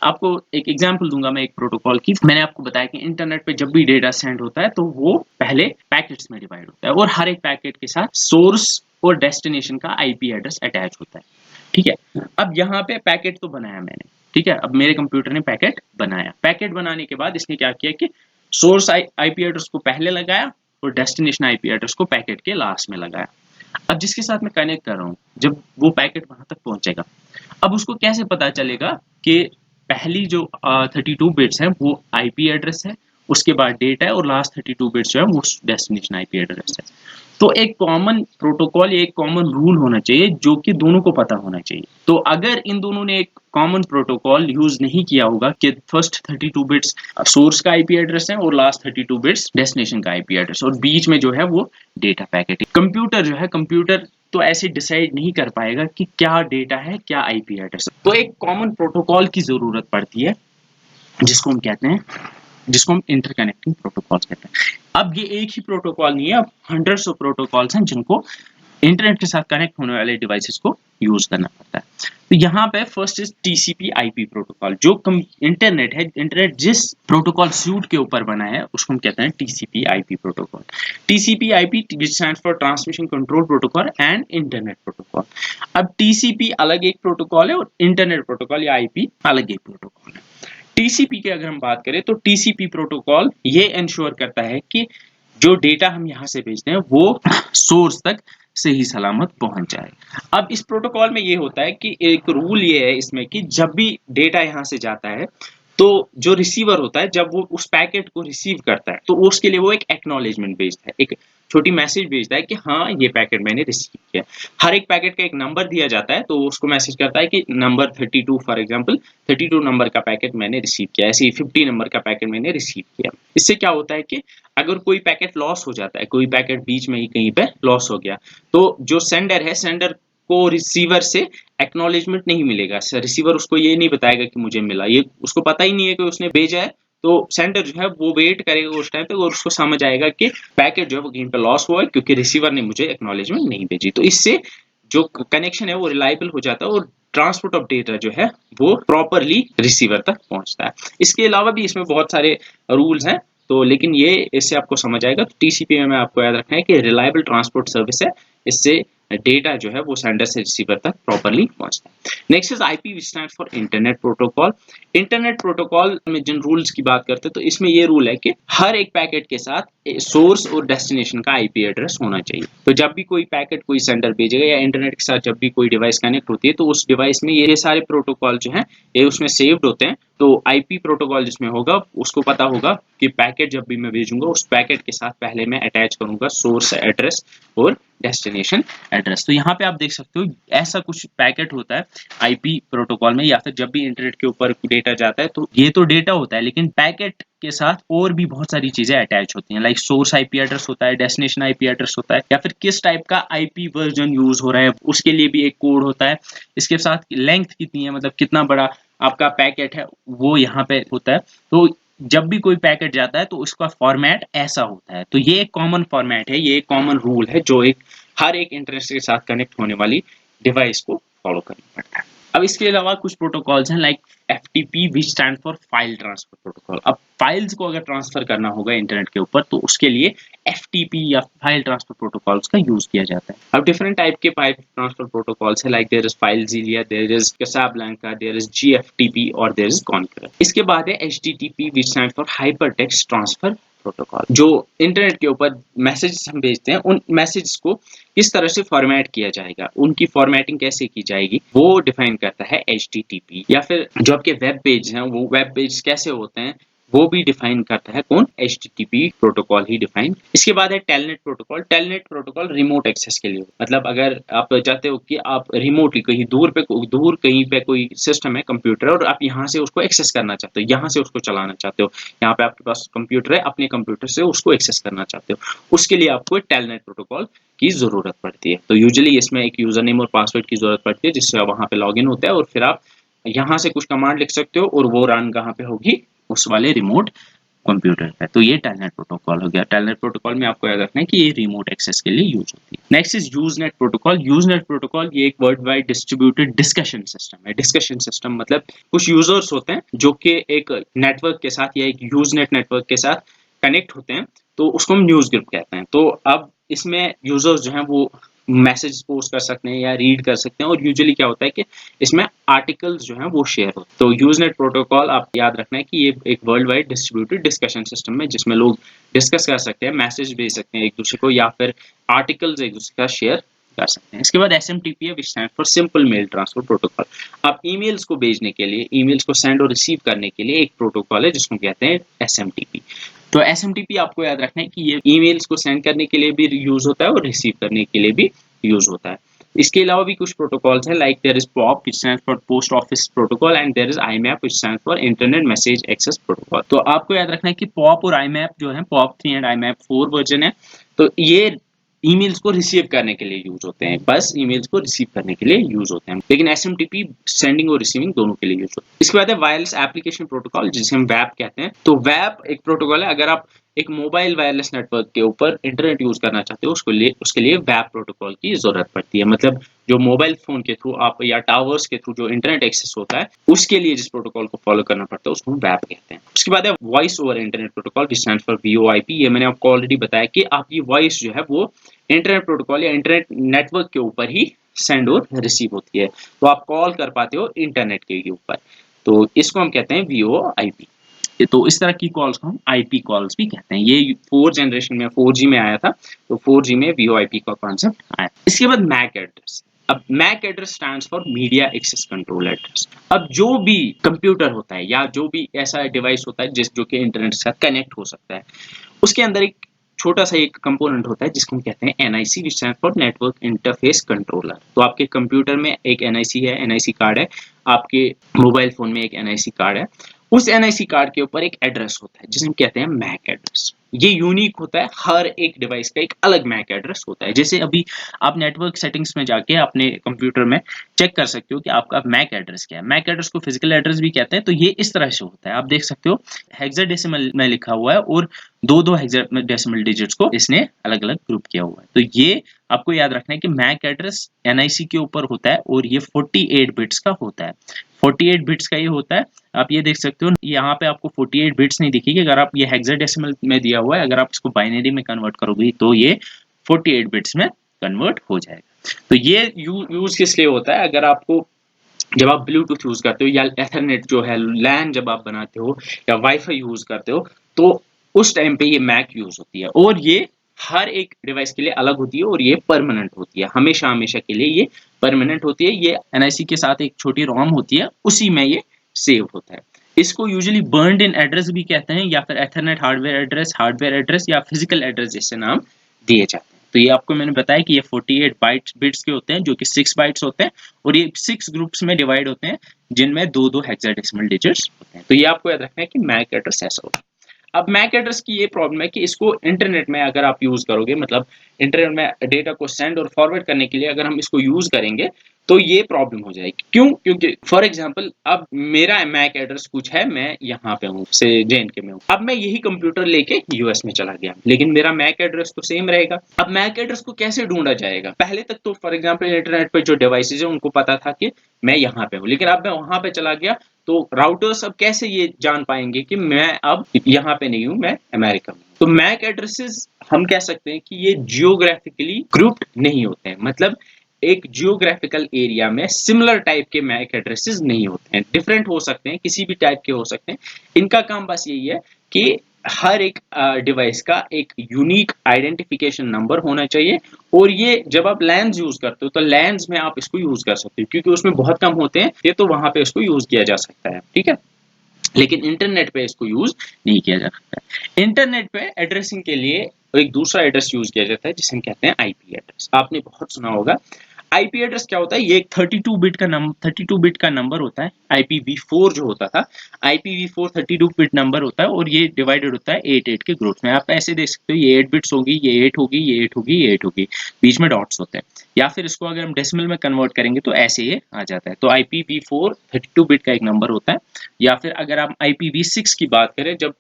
S2: आपको एक एग्जांपल दूंगा मैं एक प्रोटोकॉल की। मैंने आपको बताया कि इंटरनेट पे जब भी डेटा सेंड होता है तो वो पहले पैकेट्स में डिवाइड होता है और हर एक पैकेट के साथ सोर्स और डेस्टिनेशन का आईपी एड्रेस अटैच होता है। ठीक है, अब यहाँ पे पैकेट तो बनाया मैंने, ठीक है, अब मेरे कंप्यूटर ने पैकेट बनाया। पैकेट बनाने के बाद इसने क्या किया कि सोर्स आईपी एड्रेस को पहले लगाया और डेस्टिनेशन आईपी एड्रेस को पैकेट के लास्ट में लगाया। अब जिसके साथ मैं कनेक्ट कर रहा हूँ, जब वो पैकेट वहां तक पहुंचेगा, अब उसको कैसे पता चलेगा कि पहली जो 32 बिट्स हैं वो आईपी एड्रेस है, उसके बाद डेटा है और लास्ट 32 बिट्स जो है वो डेस्टिनेशन आईपी एड्रेस है। तो एक कॉमन प्रोटोकॉल या एक कॉमन रूल होना चाहिए जो कि दोनों को पता होना चाहिए। तो अगर इन दोनों ने एक कॉमन प्रोटोकॉल यूज नहीं किया होगा कि फर्स्ट 32 बिट्स सोर्स का आईपी एड्रेस है और लास्ट 32 बिट्स डेस्टिनेशन का आईपी एड्रेस और बीच में जो है वो डेटा पैकेट है। कंप्यूटर जो है, कंप्यूटर तो ऐसे डिसाइड नहीं कर पाएगा कि क्या डेटा है क्या आईपी एड्रेस है। तो एक कॉमन प्रोटोकॉल की जरूरत पड़ती है जिसको हम कहते हैं, जिसको हम इंटरकनेक्टिंग प्रोटोकॉल कहते हैं। अब ये एक ही प्रोटोकॉल नहीं है, अब हंड्रेड्स ऑफ प्रोटोकॉल्स हैं जिनको इंटरनेट के साथ कनेक्ट होने वाले डिवाइसेस को यूज करना पड़ता है। तो यहाँ पे first is TCP IP protocol. जो इंटरनेट है, इंटरनेट जिस प्रोटोकॉल सूट के ऊपर बना है उसको हम कहते हैं TCP IP protocol. TCP IP stands for transmission control protocol and internet protocol. अब टीसीपी अलग एक प्रोटोकॉल है और इंटरनेट प्रोटोकॉल या आईपी अलग एक प्रोटोकॉल है। टीसीपी की अगर हम बात करें तो टीसीपी प्रोटोकॉल ये इंश्योर करता है कि जो डेटा हम यहाँ से भेजते हैं वो सोर्स तक सही सलामत पहुंच जाए। अब इस प्रोटोकॉल में ये होता है कि एक रूल ये है इसमें कि जब भी डेटा यहाँ से जाता है तो जो रिसीवर होता है जब वो उस पैकेट को रिसीव करता है तो उसके लिए वो एक एक्नॉलेजमेंट भेजता है, एक छोटी मैसेज भेजता है कि हाँ ये पैकेट मैंने रिसीव किया। हर एक पैकेट का एक नंबर दिया जाता है तो उसको मैसेज करता है कि नंबर 32 फॉर एग्जांपल 32 नंबर का पैकेट मैंने रिसीव किया, ऐसे ही 50 नंबर का पैकेट मैंने रिसीव किया। इससे क्या होता है कि अगर कोई पैकेट लॉस हो जाता है, कोई पैकेट बीच में ही कहीं पे लॉस हो गया, तो जो सेंडर है, सेंडर को रिसीवर से एक्नॉलेजमेंट नहीं मिलेगा। रिसीवर उसको ये नहीं बताएगा कि मुझे मिला, ये उसको पता ही नहीं है कि उसने भेजा है। तो सेंडर जो है वो वेट करेगा उस टाइम पे और उसको समझ आएगा कि पैकेट जो है वो कहीं पे लॉस हुआ है क्योंकि रिसीवर ने मुझे एक्नॉलेजमेंट नहीं भेजी। तो इससे जो कनेक्शन है वो रिलायबल हो जाता है और ट्रांसपोर्ट ऑफ डेटा जो है वो प्रॉपरली रिसीवर तक पहुंचता है। इसके अलावा भी इसमें बहुत सारे रूल्स हैं, तो लेकिन ये इससे आपको समझ आएगा। तो टीसीपी में आपको याद रखना है कि रिलायबल ट्रांसपोर्ट सर्विस है, इससे डेटा जो है वो सेंडर से रिसीवर तक प्रॉपरली पहुंचता है। Next is IP which stands for internet protocol. Internet protocol में जिन रूल्स की बात करते हैं तो इसमें ये रूल है कि हर एक पैकेट के साथ सोर्स और डेस्टिनेशन का आईपी एड्रेस होना चाहिए। तो जब भी कोई पैकेट कोई सेंडर भेजेगा या इंटरनेट के साथ जब भी कोई डिवाइस कनेक्ट होती है तो उस डिवाइस में ये सारे प्रोटोकॉल जो हैं ये उसमें सेव्ड होते हैं। तो आईपी प्रोटोकॉल जिसमें होगा उसको पता होगा कि पैकेट जब भी मैं भेजूंगा उस पैकेट के साथ पहले मैं अटैच करूंगा सोर्स एड्रेस और डेस्टिनेशन एड्रेस। तो यहाँ पे आप देख सकते हो ऐसा कुछ पैकेट होता है आईपी प्रोटोकॉल में, या फिर जब भी इंटरनेट के ऊपर डेटा जाता है तो ये तो डेटा होता है लेकिन पैकेट के साथ और भी बहुत सारी चीजें अटैच होती हैं, लाइक सोर्स आईपी एड्रेस होता है, डेस्टिनेशन आईपी एड्रेस होता है, या फिर किस टाइप का आईपी वर्जन यूज हो रहा है उसके लिए भी एक कोड होता है। इसके साथ लेंथ कितनी है, मतलब कितना बड़ा आपका पैकेट है वो यहाँ पे होता है। तो जब भी कोई पैकेट जाता है तो उसका फॉर्मेट ऐसा होता है। तो ये एक कॉमन फॉर्मेट है, ये एक कॉमन रूल है जो एक हर एक इंटरनेट के साथ कनेक्ट होने वाली डिवाइस को फॉलो करना पड़ता है। अब इसके अलावा कुछ प्रोटोकॉल्स हैं like FTP which stand for file transfer protocol. अब फाइल्स को अगर ट्रांसफर करना होगा इंटरनेट के ऊपर तो उसके लिए FTP या फाइल ट्रांसफर प्रोटोकॉल्स का यूज किया जाता है। अब डिफरेंट टाइप के फाइल ट्रांसफर प्रोटोकॉल्स है like there is FileZilla, there is Casablanca, there is GFTP और देयर इज कॉन्करर। इसके बाद है HTTP which stand for hypertext transfer protocol. जो इंटरनेट के ऊपर मैसेज हम भेजते हैं उन मैसेज को किस तरह से फॉर्मेट किया जाएगा, उनकी फॉर्मेटिंग कैसे की जाएगी वो डिफाइन करता है HTTP। या फिर जो आपके वेब पेज हैं वो वेब पेज कैसे होते हैं वो भी डिफाइन करता है कौन, HTTP प्रोटोकॉल ही डिफाइन। इसके बाद है telnet protocol. Telnet protocol remote access के लिए, मतलब अगर आप चाहते हो कि आप रिमोटली कहीं दूर कहीं पे कोई सिस्टम है कंप्यूटर और आप यहाँ से उसको एक्सेस करना चाहते हो, यहाँ से उसको चलाना चाहते हो, यहाँ पे आपके पास कंप्यूटर है, अपने कंप्यूटर से उसको एक्सेस करना चाहते हो, उसके लिए आपको टेलनेट प्रोटोकॉल की जरूरत पड़ती है। तो यूजुअली इसमें एक यूजर नेम और पासवर्ड की जरूरत पड़ती है जिससे वहां पे लॉगिन होता है और फिर आप यहाँ से कुछ कमांड लिख सकते हो और वो रन कहाँ पे होगी, उस वाले रिमोट कंप्यूटर का। तो ये टेलनेट प्रोटोकॉल हो गया। टेलनेट प्रोटोकॉल में आपको याद रखना है कि ये रिमोट एक्सेस के लिए यूज होती है। Next is Usenet protocol. Usenet protocol ये एक world wide distributed discussion system है। डिस्कशन सिस्टम मतलब कुछ यूजर्स होते हैं जो कि एक नेटवर्क के साथ या एक यूजनेट नेटवर्क के साथ कनेक्ट होते हैं, तो उसको हम न्यूज ग्रुप कहते हैं। तो अब इसमें यूजर्स जो हैं वो मैसेज पोस्ट कर सकते हैं या रीड कर सकते हैं, और यूजुअली क्या होता है कि इसमें आर्टिकल्स जो हैं वो शेयर होते हैं। तो यूजनेट प्रोटोकॉल आप याद रखना है कि ये एक world wide distributed discussion system है, जिसमें लोग डिस्कस कर सकते हैं, मैसेज भेज सकते हैं एक दूसरे को, या फिर आर्टिकल्स एक दूसरे का शेयर कर सकते हैं। इसके बाद SMTP है, which stand for simple mail transfer protocol. आप ईमेल्स को भेजने के लिए, ईमेल्स को सेंड और रिसीव करने के लिए एक प्रोटोकॉल है जिसको कहते हैं SMTP। तो SMTP आपको याद रखना है कि ये ईमेल्स को सेंड करने के लिए भी यूज होता है और रिसीव करने के लिए भी यूज होता है। इसके अलावा भी कुछ प्रोटोकॉल्स हैं, like there is POP which stands for post office protocol, and there is IMAP which stands for internet message access protocol. तो आपको याद रखना है कि POP और IMAP जो है, POP 3 एंड IMAP 4 वर्जन है, तो ये ईमेल्स को रिसीव करने के लिए यूज होते हैं, बस ईमेल्स को रिसीव करने के लिए यूज होते हैं, लेकिन SMTP सेंडिंग और रिसीविंग दोनों के लिए यूज होता है। इसके बाद है वायरलेस एप्लीकेशन प्रोटोकॉल, जिसे हम WAP कहते हैं। तो WAP एक प्रोटोकॉल है, अगर आप एक मोबाइल वायरलेस नेटवर्क के ऊपर इंटरनेट यूज करना चाहते हो, उसके लिए WAP प्रोटोकॉल की जरूरत पड़ती है। मतलब जो मोबाइल फोन के थ्रू आप या टावर्स के थ्रू जो इंटरनेट एक्सेस होता है, उसके लिए जिस प्रोटोकॉल को फॉलो करना पड़ता है उसको हम WAP कहते हैं। उसके बाद है voice over internet protocol, which stands for VoIP। ये मैंने आपको ऑलरेडी बताया कि आपकी वॉइस जो है वो इंटरनेट प्रोटोकॉल या इंटरनेट नेटवर्क के ऊपर ही सेंड और रिसीव होती है, तो आप कॉल कर पाते हो इंटरनेट के ऊपर, तो इसको हम कहते हैं VoIP। तो इस तरह की कॉल्स को हम IP कॉल्स भी कहते हैं। ये 4 जनरेशन में 4G में आया था, तो 4G में VoIP का कॉन्सेप्ट आया। इसके बाद MAC एड्रेस। अब MAC address stands for media access control address. अब जो भी कंप्यूटर होता है या जो भी ऐसा डिवाइस होता है जो कि इंटरनेट के साथ कनेक्ट हो सकता है, उसके अंदर एक छोटा सा एक कंपोनेंट होता है जिसको हम कहते हैं NIC, which stands for network interface controller. तो आपके कंप्यूटर में एक NIC है, NIC कार्ड है, आपके मोबाइल फोन में एक NIC कार्ड है, उस NIC कार्ड के ऊपर एक एड्रेस होता है जिसे हम कहते हैं MAC एड्रेस। ये यूनिक होता है, हर एक डिवाइस का एक अलग MAC एड्रेस होता है। जैसे अभी आप नेटवर्क सेटिंग्स में जाके अपने कंप्यूटर में चेक कर सकते हो कि आपका MAC एड्रेस क्या है। MAC एड्रेस को फिजिकल एड्रेस भी कहते हैं। तो ये इस तरह से होता है, आप देख सकते हो हेक्साडेसिमल में लिखा हुआ है और दो हेक्साडेसिमल डिजिट्स को इसने अलग अलग ग्रुप किया हुआ है। तो ये आपको याद रखना है कि MAC एड्रेस NIC के ऊपर होता है और ये 48 बिट्स का होता है। 48 बिट्स का ये होता है। आप ये देख सकते हो, यहाँ पे आपको 48 बिट्स नहीं दिखेगी। अगर आप ये हेक्साडेसिमल में दिया हुआ है, अगर आप इसको बाइनरी में कन्वर्ट करोगे तो ये 48 बिट्स में कन्वर्ट हो जाएगा। तो ये यूज किस लिए होता है, अगर आपको जब आप ब्लूटूथ यूज करते हो या एथरनेट जो है लैन जब आप बनाते हो या वाईफाई यूज करते हो, तो उस टाइम पे ये MAC यूज होती है, और ये हर एक डिवाइस के लिए अलग होती है और ये परमानेंट होती है, हमेशा हमेशा के लिए ये परमानेंट होती है। ये NIC के साथ एक छोटी रोम होती है, उसी में ये सेव होता है। इसको यूजुअली बर्न्ड इन एड्रेस भी कहते हैं, या फिर एथरनेट हार्डवेयर एड्रेस या फिजिकल एड्रेस जैसे नाम दिए जाते हैं। तो ये आपको मैंने बताया कि ये 48 बिट्स के होते हैं, जो कि 6 बाइट्स होते हैं, और ये 6 ग्रुप्स में डिवाइड होते हैं, जिनमें दो दो हेक्साडेसिमल डिजिट्स होते हैं। तो ये आपको याद रखना है कि MAC एड्रेस ऐसा होता है। अब MAC एड्रेस की ये प्रॉब्लम है कि इसको इंटरनेट में अगर आप यूज करोगे, मतलब इंटरनेट में डेटा को सेंड और फॉरवर्ड करने के लिए अगर हम इसको यूज करेंगे, तो ये प्रॉब्लम हो जाएगी। क्यों? क्योंकि फॉर एग्जांपल अब मेरा MAC एड्रेस कुछ है, मैं यहाँ पे हूँ से JNK में हूँ, अब मैं यही कंप्यूटर लेके US में चला गया, लेकिन मेरा MAC एड्रेस तो सेम रहेगा। अब MAC एड्रेस को कैसे ढूंढा जाएगा? पहले तक तो फॉर एग्जांपल इंटरनेट पे जो डिवाइसेज है उनको पता था कि मैं यहाँ पे हूँ, लेकिन अब मैं वहां पे चला गया, तो राउटर्स अब कैसे ये जान पाएंगे कि मैं अब यहाँ पे नहीं हूँ, मैं अमेरिका में। तो MAC एड्रेसेस हम कह सकते हैं कि ये जियोग्राफिकली ग्रुप्ड नहीं होते हैं, मतलब एक जियोग्राफिकल एरिया में सिमिलर टाइप के MAC एड्रेसेस नहीं होते हैं, डिफरेंट हो सकते हैं, किसी भी टाइप के हो सकते हैं। इनका काम बस यही है कि हर एक डिवाइस का एक यूनिक आइडेंटिफिकेशन नंबर होना चाहिए, और ये जब आप लैंस यूज करते हो तो लैंस में आप इसको यूज कर सकते हो, क्योंकि उसमें बहुत कम होते हैं ये, तो वहां पे इसको यूज किया जा सकता है, ठीक है। लेकिन इंटरनेट पे इसको यूज नहीं किया जा सकता। इंटरनेट पे एड्रेसिंग के लिए एक दूसरा एड्रेस यूज किया जाता है जिसे हम कहते हैं IP एड्रेस। आपने बहुत सुना होगा। IP एड्रेस क्या होता है? ये एक 32 बिट का नंबर होता है। IPv4 जो होता था, IPv4 32 बिट नंबर होता है और ये डिवाइडेड होता है 8 के ग्रुप्स में। आप ऐसे देख सकते हो, ये 8 बिट्स होगी, ये 8 होगी, ये 8 होगी, ये 8 होगी, बीच में डॉट्स होते हैं। या फिर इसको अगर हम डेसिमल में कन्वर्ट करेंगे तो ऐसे ये आ जाता है। तो IPv4 32 बिट का एक नंबर होता है। या फिर अगर हम IPv6 की बात करें, जब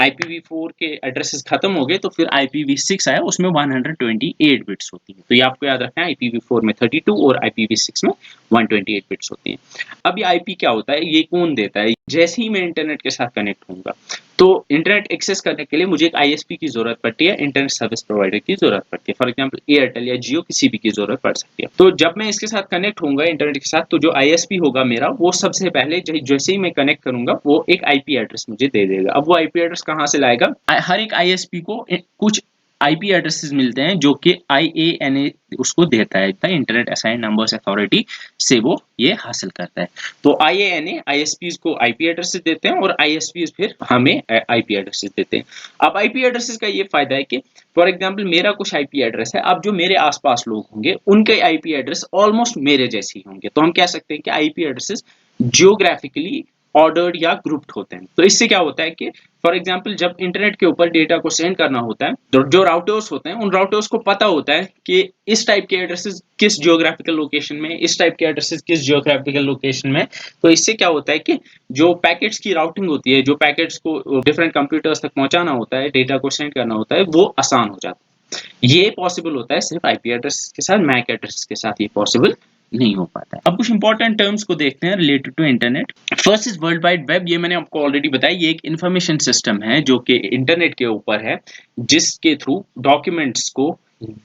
S2: IPv4 के एड्रेसेस खत्म हो गए तो फिर IPv6 आया, उसमें 128 बिट्स होती है। तो ये आपको याद रखना है, IPv4 में 32 और IPv6 में 128 बिट्स होती हैं। अब ये आईपी क्या होता है, ये कौन देता है? जैसे ही मैं इंटरनेट के साथ कनेक्ट होऊंगा तो इंटरनेट एक्सेस करने के लिए मुझे एक आईएसपी की जरूरत पड़ती है, इंटरनेट सर्विस प्रोवाइडर की जरूरत पड़ती है। फॉर एग्जांपल एयरटेल या जियो, किसी भी की जरूरत पड़ सकती है। तो जब मैं इसके साथ कनेक्ट होऊंगा इंटरनेट के साथ, तो जो आईएसपी होगा मेरा, वो सबसे पहले जैसे ही मैं कनेक्ट करूंगा वो एक आईपी एड्रेस मुझे दे देगा। अब वो आईपी एड्रेस कहाँ से लाएगा? हर एक आईएसपी को कुछ आईपी एड्रेसेस मिलते हैं जो कि IANA उसको देता है, इंटरनेट असाइन नंबर्स अथॉरिटी से वो ये हासिल करता है। तो IANA ISPs को आईपी एड्रेसेस देते हैं और ISPs फिर हमें आईपी एड्रेसेस देते हैं। अब आईपी एड्रेसेस का ये फायदा है कि फॉर एग्जांपल मेरा कुछ आईपी एड्रेस है, अब जो मेरे आसपास लोग होंगे उनके आईपी एड्रेस ऑलमोस्ट मेरे जैसे ही होंगे। तो हम कह सकते हैं कि आईपी एड्रेसेस जियोग्राफिकली ऑर्डर्ड या ग्रुप्ड होते हैं। तो इससे क्या होता है कि फॉर एग्जांपल जब इंटरनेट के ऊपर डेटा को सेंड करना होता है, तो जो राउटर्स होते हैं उन राउटर्स को पता होता है कि इस टाइप के एड्रेसेस किस जियोग्राफिकल लोकेशन में, इस टाइप के एड्रेसेस किस जियोग्राफिकल लोकेशन में। तो इससे क्या होता है कि जो पैकेट्स की राउटिंग होती है, जो पैकेट्स को डिफरेंट कंप्यूटर्स तक पहुंचाना होता है, डेटा को सेंड करना होता है, वो आसान हो जाता है। ये पॉसिबल होता है सिर्फ आईपी एड्रेस के साथ, मैक एड्रेस के साथ ये पॉसिबल नहीं हो पाता है। अब कुछ इंपॉर्टेंट टर्म्स को देखते हैं related to internet. First is world wide web. ये मैंने आपको ऑलरेडी बताया, ये एक इंफॉर्मेशन सिस्टम है जो कि इंटरनेट के ऊपर है, जिसके थ्रू डॉक्यूमेंट्स को,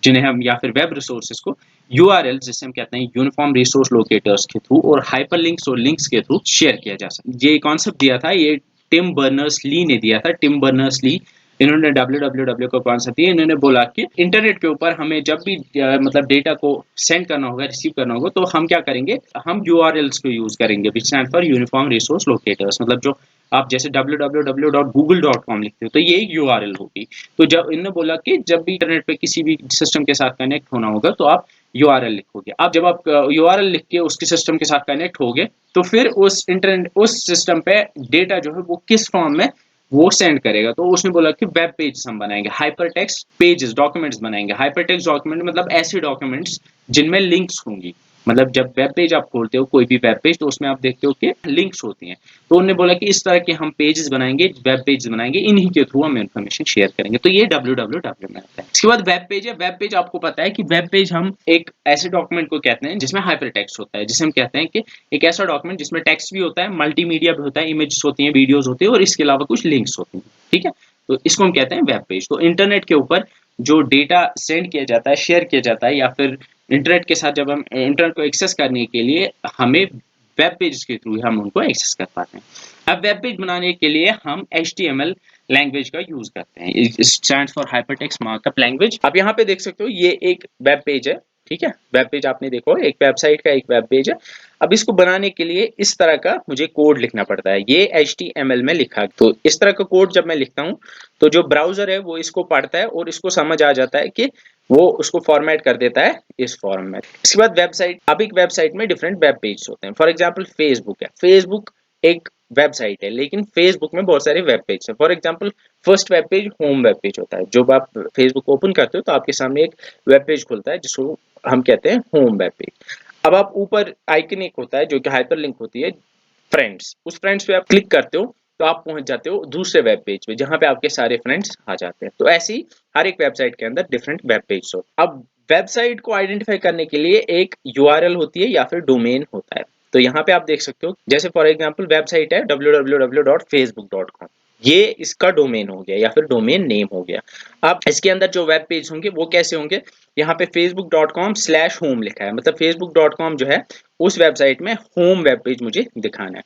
S2: जिन्हें हम, या फिर वेब रिसोर्सेज को URL, जिसे हम कहते हैं यूनिफॉर्म रिसोर्स लोकेटर्स के थ्रू और हाइपरलिंक्स और लिंक्स के थ्रू शेयर किया जा सकता है। ये कॉन्सेप्ट दिया था, ये टिम बर्नर्स-ली ने दिया था। टिम बर्नर्स-ली, इन्होंने www को कॉन्सेप्ट दिया। इन्होंने बोला कि इंटरनेट के ऊपर हमें जब भी मतलब डेटा को सेंड करना होगा, रिसीव करना होगा, तो हम क्या करेंगे, हम URLs को यूज करेंगे, विच stand for uniform resource locators. मतलब जो आप जैसे www.google.com लिखते हो तो ये एक URL होगी। तो जब इन्होंने बोला कि जब भी इंटरनेट पे किसी भी सिस्टम के साथ कनेक्ट होना होगा तो आप URL लिखोगे। अब जब आप URL लिख के उसके सिस्टम के साथ कनेक्ट होगे तो फिर उस इंटरनेट, उस सिस्टम पे डेटा जो है वो किस फॉर्म में वो सेंड करेगा। तो उसने बोला कि वेब पेज हम बनाएंगे, हाइपर टेक्स्ट पेजेस, डॉक्यूमेंट्स बनाएंगे। हाइपर टेक्स्ट डॉक्यूमेंट मतलब ऐसे डॉक्यूमेंट्स जिनमें लिंक्स होंगी। मतलब जब वेब पेज आप खोलते हो, कोई भी वेब पेज, तो उसमें आप देखते हो कि लिंक्स होती हैं। तो उन्होंने बोला कि इस तरह के हम पेजेस बनाएंगे, वेब पेजेस बनाएंगे, इन्हीं के थ्रू हम इन्फॉर्मेशन शेयर करेंगे। तो ये www में आता है। इसके बाद वेब पेज है। वेब पेज आपको पता है कि वेब पेज हम एक ऐसे डॉक्यूमेंट को कहते हैं जिसमें हाइपर टेक्स्ट होता है, जिसे हम कहते हैं कि एक ऐसा डॉक्यूमेंट जिसमें टेक्स्ट भी होता है, मल्टीमीडिया भी होता है, इमेजेस होती हैं, वीडियोस होती है और इसके अलावा कुछ लिंक्स होती हैं। ठीक है, तो इसको हम कहते हैं वेब पेज। तो इंटरनेट के ऊपर जो डेटा सेंड किया जाता है, शेयर किया जाता है, या फिर इंटरनेट के साथ जब हम इंटरनेट को एक्सेस करने के लिए हमें वेब पेज के थ्रू हम उनको एक्सेस कर पाते हैं। अब वेब पेज बनाने के लिए हम HTML लैंग्वेज का यूज करते हैं, stands for hypertext markup language. आप यहाँ पे देख सकते हो, ये एक वेब पेज है। ठीक है, वेब पेज आपने देखो, एक वेबसाइट का एक वेब पेज है। अब इसको बनाने के लिए इस तरह का मुझे कोड लिखना पड़ता है। ये HTML में लिखा, तो इस तरह का कोड जब मैं लिखता हूँ तो जो ब्राउजर है वो इसको पढ़ता है और इसको समझ आ जाता है कि वो उसको फॉर्मेट कर देता है इस फॉर्म में। इसके बाद वेबसाइट। अब एक वेबसाइट में डिफरेंट वेब पेज होते हैं। फॉर एग्जांपल फेसबुक है। फेसबुक एक वेबसाइट है, लेकिन फेसबुक में बहुत सारे वेब पेज हैं। For example first web page home web page होता है। जब आप फेसबुक ओपन करते हो तो आपके सामने एक वेब पेज खुलता है जिसको हम कहते हैं होम वेब पेज। अब आप ऊपर आइकन एक होता है जो कि हाइपरलिंक होती है, फ्रेंड्स। उस फ्रेंड्स पे आप क्लिक करते हो तो आप पहुंच जाते हो दूसरे वेब पेज पे, जहां पे आपके सारे फ्रेंड्स आ जाते हैं। तो ऐसे ही हर एक वेबसाइट के अंदर डिफरेंट वेब पेज हो। अब वेबसाइट को आइडेंटिफाई करने के लिए एक URL होती है या फिर डोमेन होता है। तो यहाँ पे आप देख सकते हो, जैसे फॉर एग्जांपल वेबसाइट है www.facebook.com, ये इसका डोमेन हो गया या फिर डोमेन नेम हो गया। अब इसके अंदर जो वेब पेज होंगे वो कैसे होंगे, यहाँ पे facebook.com/home लिखा है, मतलब facebook.com जो है उस वेबसाइट में होम वेब पेज मुझे दिखाना है।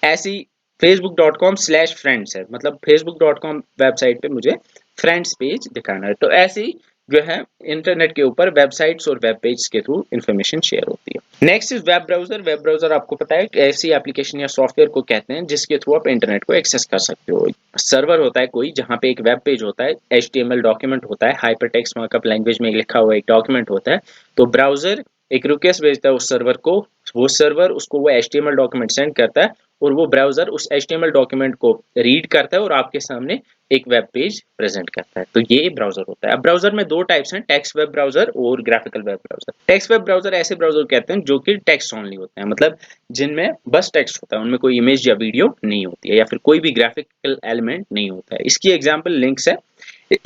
S2: ऐसे ही facebook.com/friends है, मतलब facebook.com वेबसाइट पे मुझे फ्रेंड्स पेज दिखाना है। तो ऐसे ही जो है इंटरनेट के ऊपर वेबसाइट्स और वेब पेज के थ्रू इंफॉर्मेशन शेयर होती है। Next is web browser. Web browser आपको पता है ऐसी एप्लीकेशन या सॉफ्टवेयर को कहते हैं जिसके थ्रू आप इंटरनेट को एक्सेस कर सकते हो। सर्वर होता है कोई, जहाँ पे एक वेब पेज होता है, HTML डॉक्यूमेंट होता है, हाइपरटेक्स्ट मार्कअप लैंग्वेज में लिखा हुआ एक डॉक्यूमेंट होता है। तो ब्राउजर
S1: एक रिक्वेस्ट भेजता है उस सर्वर को, वो सर्वर उसको वो HTML डॉक्यूमेंट सेंड करता है और वो ब्राउजर उस HTML डॉक्यूमेंट को रीड करता है और आपके सामने एक वेब पेज प्रेजेंट करता है। तो ये ब्राउजर होता है। अब ब्राउजर में दो टाइप्स हैं, टेक्स्ट वेब ब्राउजर और graphical web browser. Text web browser ऐसे ब्राउजर कहते हैं जो कि टेक्स्ट ओनली होते हैं, मतलब जिनमें बस टेक्स्ट होता है, उनमें कोई इमेज या वीडियो नहीं होती है या फिर कोई भी ग्राफिकल एलिमेंट नहीं होता है। इसकी एग्जांपल लिंक्स है।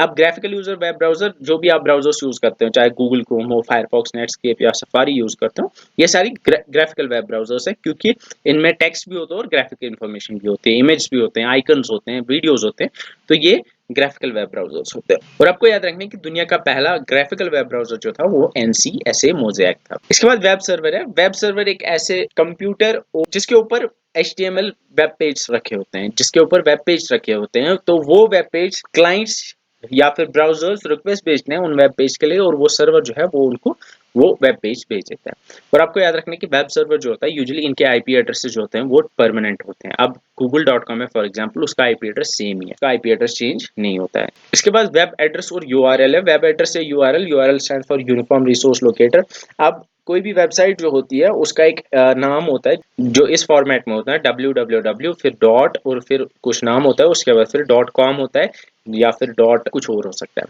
S1: अब ग्राफिकल यूजर वेब ब्राउजर, जो भी आप ब्राउजर्स यूज करते हो, चाहे गूगल क्रोम हो, फायरफॉक्स, नेटस्केप या सफारी यूज करते हो, ये सारी ग्राफिकल वेब ब्राउजर्स हैं, क्योंकि इनमें टेक्स्ट भी होता है और ग्राफिकल इंफॉर्मेशन भी होती है, इमेज भी होते हैं, आइकन्स होते हैं, वीडियोज होते हैं। तो ये ग्राफिकल वेब ब्राउजर्स होते हैं। और आपको याद रखना है कि दुनिया का पहला ग्राफिकल वेब ब्राउजर जो था वो NCSA मोज़ेक था। इसके बाद वेब सर्वर है। वेब सर्वर एक ऐसे कंप्यूटर जिसके ऊपर HTML वेब पेज रखे होते हैं, जिसके ऊपर वेब पेज रखे होते हैं। तो वो वेब पेज क्लाइंट्स या फिर ब्राउजर्स रिक्वेस्ट भेजते हैं उन वेब पेज के लिए, और वो सर्वर जो है वो उनको वो वेब पेज भेज देता है। और आपको याद रखना है कि वेब सर्वर जो होता है यूजुअली इनके IP एड्रेसेस जो होते हैं वो परमानेंट होते हैं। अब google.com है फॉर एग्जांपल, उसका IP एड्रेस सेम ही है, उसका IP एड्रेस चेंज नहीं होता है। इसके बाद वेब एड्रेस और URL है। वेब एड्रेस से URL stand for uniform resource locator. अब कोई भी वेबसाइट जो होती है उसका एक नाम होता है जो इस फॉर्मेट में होता है, www फिर डॉट और फिर कुछ नाम होता है, उसके बाद फिर .com होता है या फिर डॉट कुछ और हो सकता है,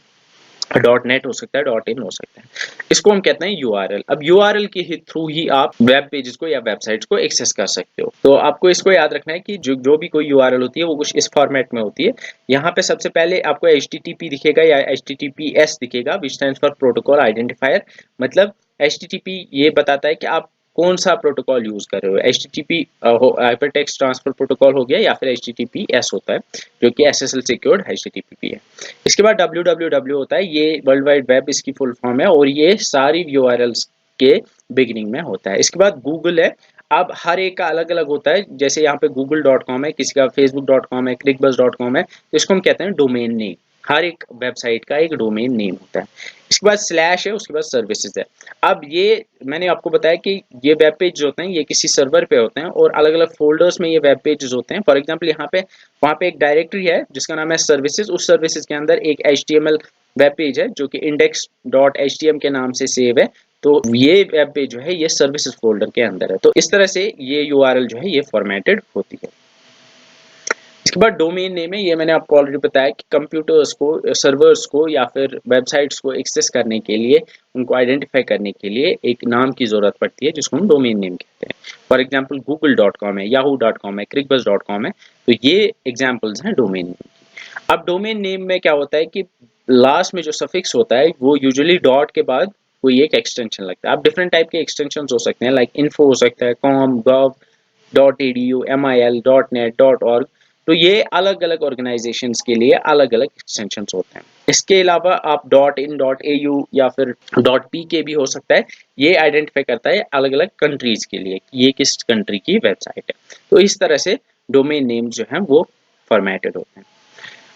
S1: .net हो सकता है, .in हो सकता है। इसको हम कहते हैं URL। अब URL के थ्रू ही आप वेब पेजेस को या वेबसाइट्स को एक्सेस कर सकते हो। तो आपको इसको याद रखना है कि जो भी कोई URL होती है वो कुछ इस फॉर्मेट में होती है। यहाँ पे सबसे पहले आपको HTTP दिखेगा या HTTPS दिखेगा, विच स्टैंड्स फॉर प्रोटोकॉल आइडेंटिफायर। मतलब HTTP ये बताता है कि आप कौन सा प्रोटोकॉल यूज कर रहे हो। HTTP हाइपरटेक्स्ट ट्रांसफर प्रोटोकॉल हो गया, या फिर HTTPS होता है जो कि SSL सिक्योर्ड HTTP है। इसके बाद www होता है, ये वर्ल्ड वाइड वेब इसकी फुल फॉर्म है, और ये सारी URLs के बिगिनिंग में होता है। इसके बाद गूगल है। अब हर एक का अलग अलग होता है, जैसे यहाँ पे google.com है, किसी का facebook.com है, clickbuzz.com है, तो इसको हम कहते हैं डोमेन नेम। हर एक वेबसाइट का एक डोमेन नेम होता है। इसके बाद स्लैश है, उसके बाद सर्विसेज है। अब ये मैंने आपको बताया कि ये वेब पेज जो होते हैं ये किसी सर्वर पे होते हैं और अलग अलग फोल्डर्स में ये वेब पेजेस होते हैं। फॉर एग्जांपल यहाँ पे वहाँ पे एक डायरेक्टरी है जिसका नाम है सर्विसेज। उस सर्विसेज के अंदर एक HTML वेब पेज है जो कि index.htm के नाम से सेव है। तो ये वेब पेज जो है ये सर्विसेज फोल्डर के अंदर है। तो इस तरह से ये URL जो है ये फॉर्मेटेड होती है। इसके बाद डोमेन नेम है। ये मैंने आपको ऑलरेडी बताया कि कंप्यूटर्स को, सर्वर्स को या फिर वेबसाइट्स को एक्सेस करने के लिए, उनको आइडेंटिफाई करने के लिए एक नाम की जरूरत पड़ती है जिसको हम डोमेन नेम कहते हैं। फॉर एग्जांपल google.com है, yahoo.com है, clickbuzz.com है। तो ये एग्जांपल्स हैं डोमेन नेम। अब डोमेन नेम में क्या होता है कि लास्ट में जो सफिक्स होता है वो यूजुअली डॉट के बाद कोई एक एक्सटेंशन लगता है। अब डिफरेंट टाइप के एक्सटेंशन हो सकते हैं, लाइक इन्फो हो सकता है, कॉम, गव, .edu, mil, .net, .org। तो ये अलग अलग ऑर्गेनाइजेशंस के लिए अलग अलग एक्सटेंशंस होते हैं। इसके अलावा आप .in, .au या फिर .pk भी हो सकता है। ये आइडेंटिफाई करता है अलग अलग कंट्रीज के लिए कि ये किस कंट्री की वेबसाइट है। तो इस तरह से डोमेन नेम जो है वो फॉर्मेटेड होते हैं।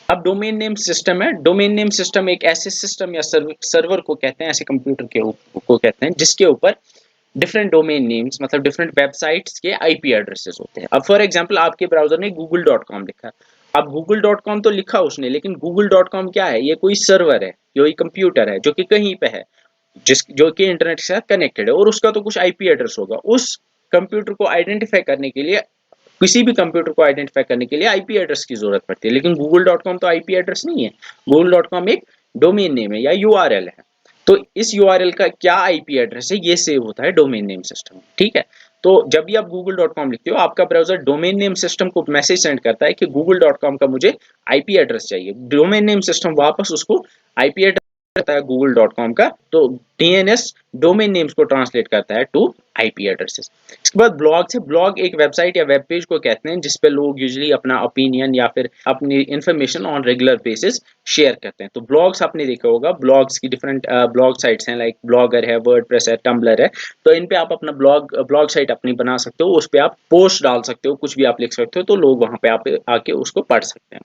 S1: अब डोमेन नेम सिस्टम है। डोमेन नेम सिस्टम एक ऐसे सिस्टम या सर्वर को कहते हैं, ऐसे कंप्यूटर को कहते हैं जिसके ऊपर डिफरेंट डोमेन नेम्स, मतलब डिफरेंट वेबसाइट्स के IP एड्रेसेस होते हैं। अब फॉर एग्जांपल आपके ब्राउजर ने google.com लिखा। अब google.com तो लिखा उसने, लेकिन google.com क्या है? ये कोई सर्वर है, ये कंप्यूटर है जो कि कहीं पे है, जो कि इंटरनेट के साथ कनेक्टेड है, और उसका तो कुछ IP एड्रेस होगा। उस कंप्यूटर को आइडेंटिफाई करने के लिए, किसी भी कंप्यूटर को आइडेंटिफाई करने के लिए IP एड्रेस की जरूरत पड़ती है, लेकिन google.com तो IP एड्रेस नहीं है। google.com एक डोमेन नेम है या URL है। तो इस URL का क्या IP एड्रेस है ये सेव होता है डोमेन नेम सिस्टम में, ठीक है। तो जब भी आप google.com लिखते हो, आपका ब्राउजर डोमेन नेम सिस्टम को मैसेज सेंड करता है कि google.com का मुझे IP एड्रेस चाहिए। डोमेन नेम सिस्टम वापस उसको IP एड्रेस करता है google.com का, तो DNS डोमेन नेम्स को ट्रांसलेट करता है टू IP एड्रेसेस। इसके बाद ब्लॉग्स है। ब्लॉग एक वेबसाइट या वेब पेज को कहते हैं जिस पे लोग यूजुअली अपना ओपिनियन या फिर अपनी information on regular basis share करते हैं। तो ब्लॉग्स आपने देखा होगा, ब्लॉग्स की डिफरेंट ब्लॉग साइट्स हैं, लाइक ब्लॉगर है, वर्डप्रेस है, टम्बलर है। तो इन पे आप अपना ब्लॉग साइट अपनी बना सकते हो, उस पे आप पोस्ट डाल सकते हो, कुछ भी आप लिख सकते हो, तो लोग वहां पे आप आके उसको पढ़ सकते हैं।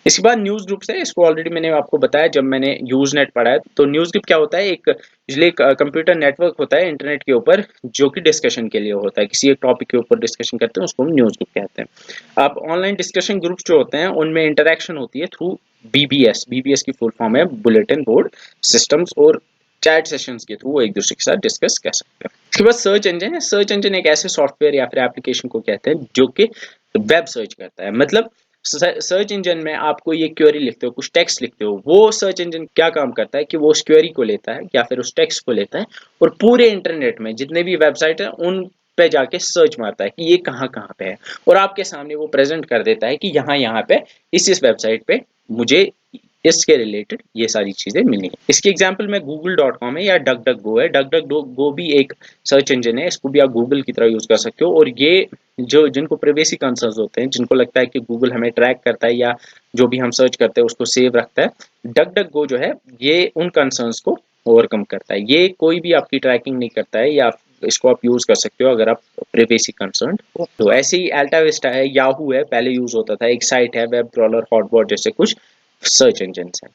S1: इसके बाद न्यूज ग्रुप्स है। इसको ऑलरेडी मैंने आपको बताया जब मैंने यूज नेट पढ़ा है। तो न्यूज ग्रुप क्या होता है? एक यूजुअली एक कंप्यूटर नेटवर्क होता है इंटरनेट के ऊपर जो कि डिस्कशन के लिए होता है, किसी एक टॉपिक के ऊपर डिस्कशन करते हैं, उसको हम न्यूज ग्रुप कहते हैं। अब ऑनलाइन डिस्कशन ग्रुप्स जो होते हैं उनमें इंटरेक्शन होती है थ्रू BBS। BBS की फुल फॉर्म है बुलेटिन बोर्ड सिस्टम्स, और चैट सेशंस के थ्रू वो एक दूसरे के साथ डिस्कस कर सकते हैं। उसके बाद सर्च इंजन है। सर्च इंजन एक ऐसे सॉफ्टवेयर या फिर एप्लीकेशन को कहते हैं जो कि वेब सर्च करता है। मतलब सर्च इंजन में आप कोई एक क्वेरी लिखते हो, कुछ टेक्स्ट लिखते हो, वो सर्च इंजन क्या काम करता है कि वो उस क्वेरी को लेता है या फिर उस टेक्स्ट को लेता है और पूरे इंटरनेट में जितने भी वेबसाइट है उन पे जाके सर्च मारता है कि ये कहाँ कहाँ पे है और आपके सामने वो प्रेजेंट कर देता है कि यहाँ यहाँ पे इस वेबसाइट पे मुझे इसके रिलेटेड ये सारी चीजें मिली हैं। इसकी एग्जांपल में google.com है या डक है। डक गो भी एक सर्च इंजन है, इसको भी आप गूगल की तरह यूज कर सकते हो। और ये जो जिनको प्राइवेसी कंसर्न्स होते हैं, जिनको लगता है कि गूगल हमें ट्रैक करता है या जो भी हम सर्च करते हैं उसको सेव रखता है, डक गो जो है ये उन कंसर्न्स को ओवरकम करता है। ये कोई भी आपकी ट्रैकिंग नहीं करता है या इसको आप यूज कर सकते हो अगर आप प्राइवेसी कंसर्न हो। तो ऐसे ही अल्टा विस्टा है, याहू है, पहले यूज होता था, एक साइट है, वेब क्रॉलर, हॉटबॉट जैसे कुछ सर्च इंजन है।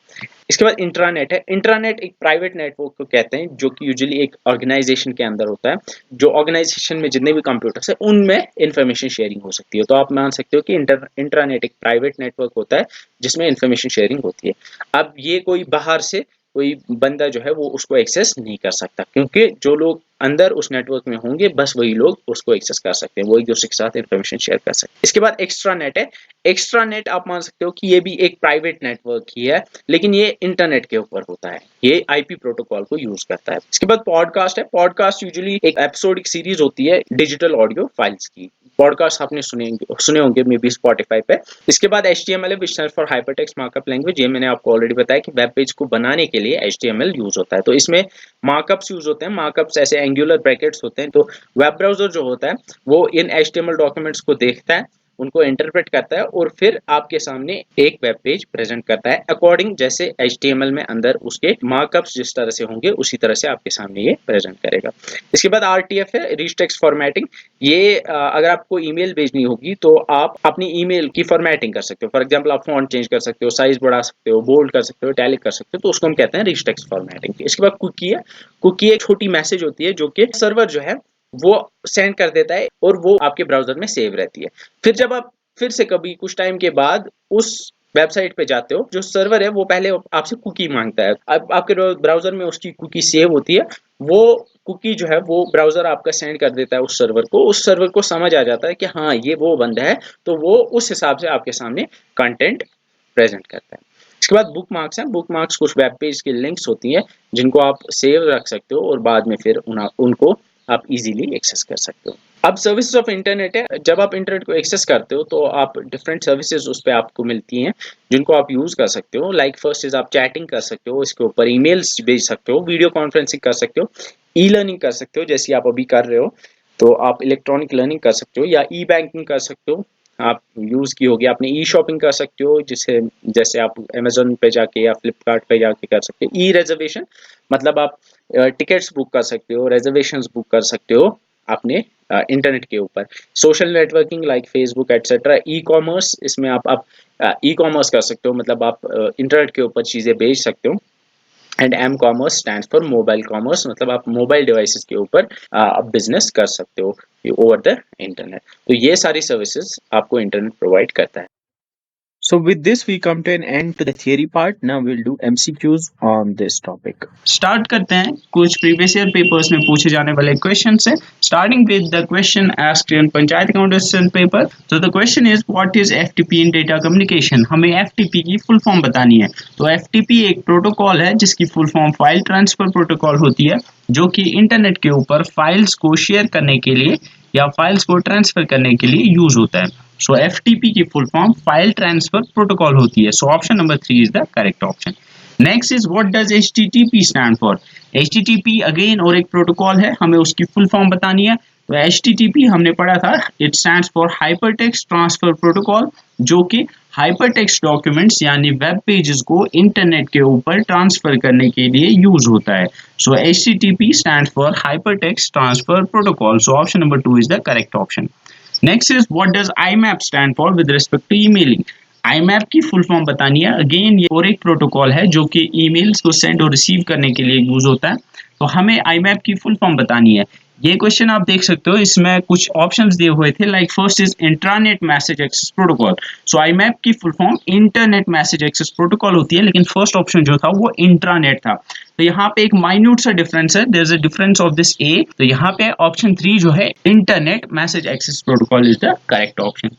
S1: इसके बाद इंट्रानेट है। इंट्रानेट एक प्राइवेट नेटवर्क को कहते हैं जो कि यूजुअली एक ऑर्गेनाइजेशन के अंदर होता है। जो ऑर्गेनाइजेशन में जितने भी कंप्यूटर्स है उनमें इंफॉर्मेशन शेयरिंग हो सकती है। तो आप मान सकते हो कि इंट्रानेट एक प्राइवेट नेटवर्क होता है जिसमें इंफॉर्मेशन शेयरिंग होती है। अब ये कोई बाहर से कोई बंदा जो है वो उसको एक्सेस नहीं कर सकता, क्योंकि जो लोग अंदर उस नेटवर्क में होंगे बस वही लोग उसको एक्सेस कर सकते हैं, वो एक दूसरे के साथ इंफॉर्मेशन शेयर कर सकते हैं। इसके बाद एक्स्ट्रा नेट है। एक्स्ट्रा नेट आप मान सकते हो कि ये भी एक प्राइवेट नेटवर्क ही है, लेकिन ये इंटरनेट के ऊपर होता है। ये आईपी प्रोटोकॉल को यूज करता है। इसके बाद पॉडकास्ट है। पॉडकास्ट यूजुअली एक एपिसोडिक सीरीज होती है डिजिटल ऑडियो फाइल्स की। पॉडकास्ट आपने सुने होंगे मे बी स्पॉटिफाई पे। इसके बाद HTML है, which stands for hypertext markup language. ये मैंने आपको ऑलरेडी बताया कि वेब पेज को बनाने के लिए HTML यूज होता है। तो इसमें मार्कअप्स यूज होते हैं। मार्कअप्स ऐसे एंगुलर ब्रैकेट्स होते हैं। तो वेब ब्राउजर जो होता है वो इन HTML डॉक्यूमेंट्स को देखता है, उनको इंटरप्रेट करता है और फिर आपके सामने एक वेब पेज प्रेजेंट करता है अकॉर्डिंग जैसे HTML में अंदर उसके मार्कअप्स जिस तरह से होंगे उसी तरह से आपके सामने ये प्रेजेंट करेगा। इसके बाद RTF है, रिच टेक्स्ट फॉर्मेटिंग। ये अगर आपको ईमेल भेजनी होगी तो आप अपनी ईमेल की फॉर्मेटिंग कर सकते हो। फॉर एग्जांपल आप फॉन्ट चेंज कर सकते हो, साइज बढ़ा सकते हो, बोल्ड कर सकते हो, इटैलिक कर सकते हो, तो उसको हम कहते हैं रिच टेक्स्ट फॉर्मेटिंग। इसके बाद कुकी है। कुकी एक छोटी मैसेज होती है जो कि सर्वर जो है वो सेंड कर देता है और वो आपके ब्राउजर में सेव रहती है। फिर जब आप फिर से कभी कुछ टाइम के बाद उस वेबसाइट पे जाते हो, जो सर्वर है वो पहले आपसे कुकी मांगता है। अब आपके ब्राउजर में उसकी कुकी सेव होती है। वो कुकी जो है वो ब्राउजर आपका सेंड कर देता है उस सर्वर को। उस सर्वर को समझ आ जाता है कि हाँ ये वो बंदा है, तो वो उस हिसाब से आपके सामने कंटेंट प्रेजेंट करता है। इसके बाद बुक मार्क्स हैं। बुक मार्क्स कुछ वेब पेज की लिंक्स होती हैं जिनको आप सेव रख सकते हो और बाद में फिर उनको आप इजीली एक्सेस कर सकते हो। अब सर्विसेज ऑफ इंटरनेट है। जब आप इंटरनेट को एक्सेस करते हो तो आप डिफरेंट सर्विसेज उस पर आपको मिलती हैं जिनको आप यूज कर सकते हो। लाइक फर्स्ट इज आप चैटिंग कर सकते हो, इसके ऊपर ईमेल्स भेज सकते हो, वीडियो कॉन्फ्रेंसिंग कर सकते हो, ई लर्निंग कर सकते हो जैसे आप अभी कर रहे हो। तो आप इलेक्ट्रॉनिक लर्निंग कर सकते हो या ई बैंकिंग कर सकते हो। आप यूज की होगी आपने, ई शॉपिंग कर सकते हो जिसे जैसे आप अमेजोन पे जाके या फ्लिपकार्ट पे जाके कर सकते हो। ई रिजर्वेशन मतलब आप टिकट्स बुक कर सकते हो, रिजर्वेशंस बुक कर सकते हो अपने इंटरनेट के ऊपर। Social networking like Facebook etcetera. E commerce, इसमें आप ई कॉमर्स कर सकते हो, मतलब आप इंटरनेट के ऊपर चीजें बेच सकते हो। And m commerce stands for mobile commerce, मतलब आप मोबाइल डिवाइसेस के ऊपर आप बिजनेस कर सकते हो ओवर द इंटरनेट। तो ये सारी सर्विसेज आपको इंटरनेट प्रोवाइड करता है। So with this we come to an end to the theory part. Now we'll do MCQs on this topic.
S2: Start करते हैं कुछ प्रीवियस ईयर पेपर्स में पूछे जाने वाले क्वेश्चन से, starting with the question asked in panchayat accountant paper. तो the question is what is FTP in data communication. हमें एफटीपी की फुल फॉर्म बतानी है। तो एफटीपी एक प्रोटोकॉल है जिसकी full form file transfer protocol होती है, जो कि इंटरनेट के ऊपर फाइल्स को शेयर करने के लिए या फाइल्स को ट्रांसफर करने के लिए यूज होता है। सो एफटीपी की full form file transfer protocol होती है। So option number 3 is the correct option. Next is what does HTTP stand for. HTTP again और एक प्रोटोकॉल है, हमें उसकी फुल फॉर्म बतानी है। तो HTTP हमने पढ़ा था, it stands for hypertext transfer protocol, जो कि हाइपरटेक्स्ट डॉक्यूमेंट्स यानी वेब पेजेस को इंटरनेट के ऊपर ट्रांसफर करने के लिए यूज होता है। So HTTP stands for hypertext transfer protocol. So option number 2 is the correct option. Next is what does IMAP stand for with respect to emailing. IMAP की फुल फॉर्म बतानी है। अगेन ये और एक प्रोटोकॉल है जो कि ईमेल्स को सेंड और रिसीव करने के लिए यूज होता है। तो हमें IMAP की फुल फॉर्म बतानी है। ये क्वेश्चन आप देख सकते हो, इसमें कुछ ऑप्शंस दिए हुए थे, like first is intranet message access protocol. So IMAP की full form internet message access protocol होती है, लेकिन फर्स्ट ऑप्शन जो था वो इंट्रानेट था। तो यहाँ पे एक माइन्यूट सा डिफरेंस है, there is a difference of this A. तो यहाँ पे ऑप्शन 3 जो है internet message access protocol is the correct option.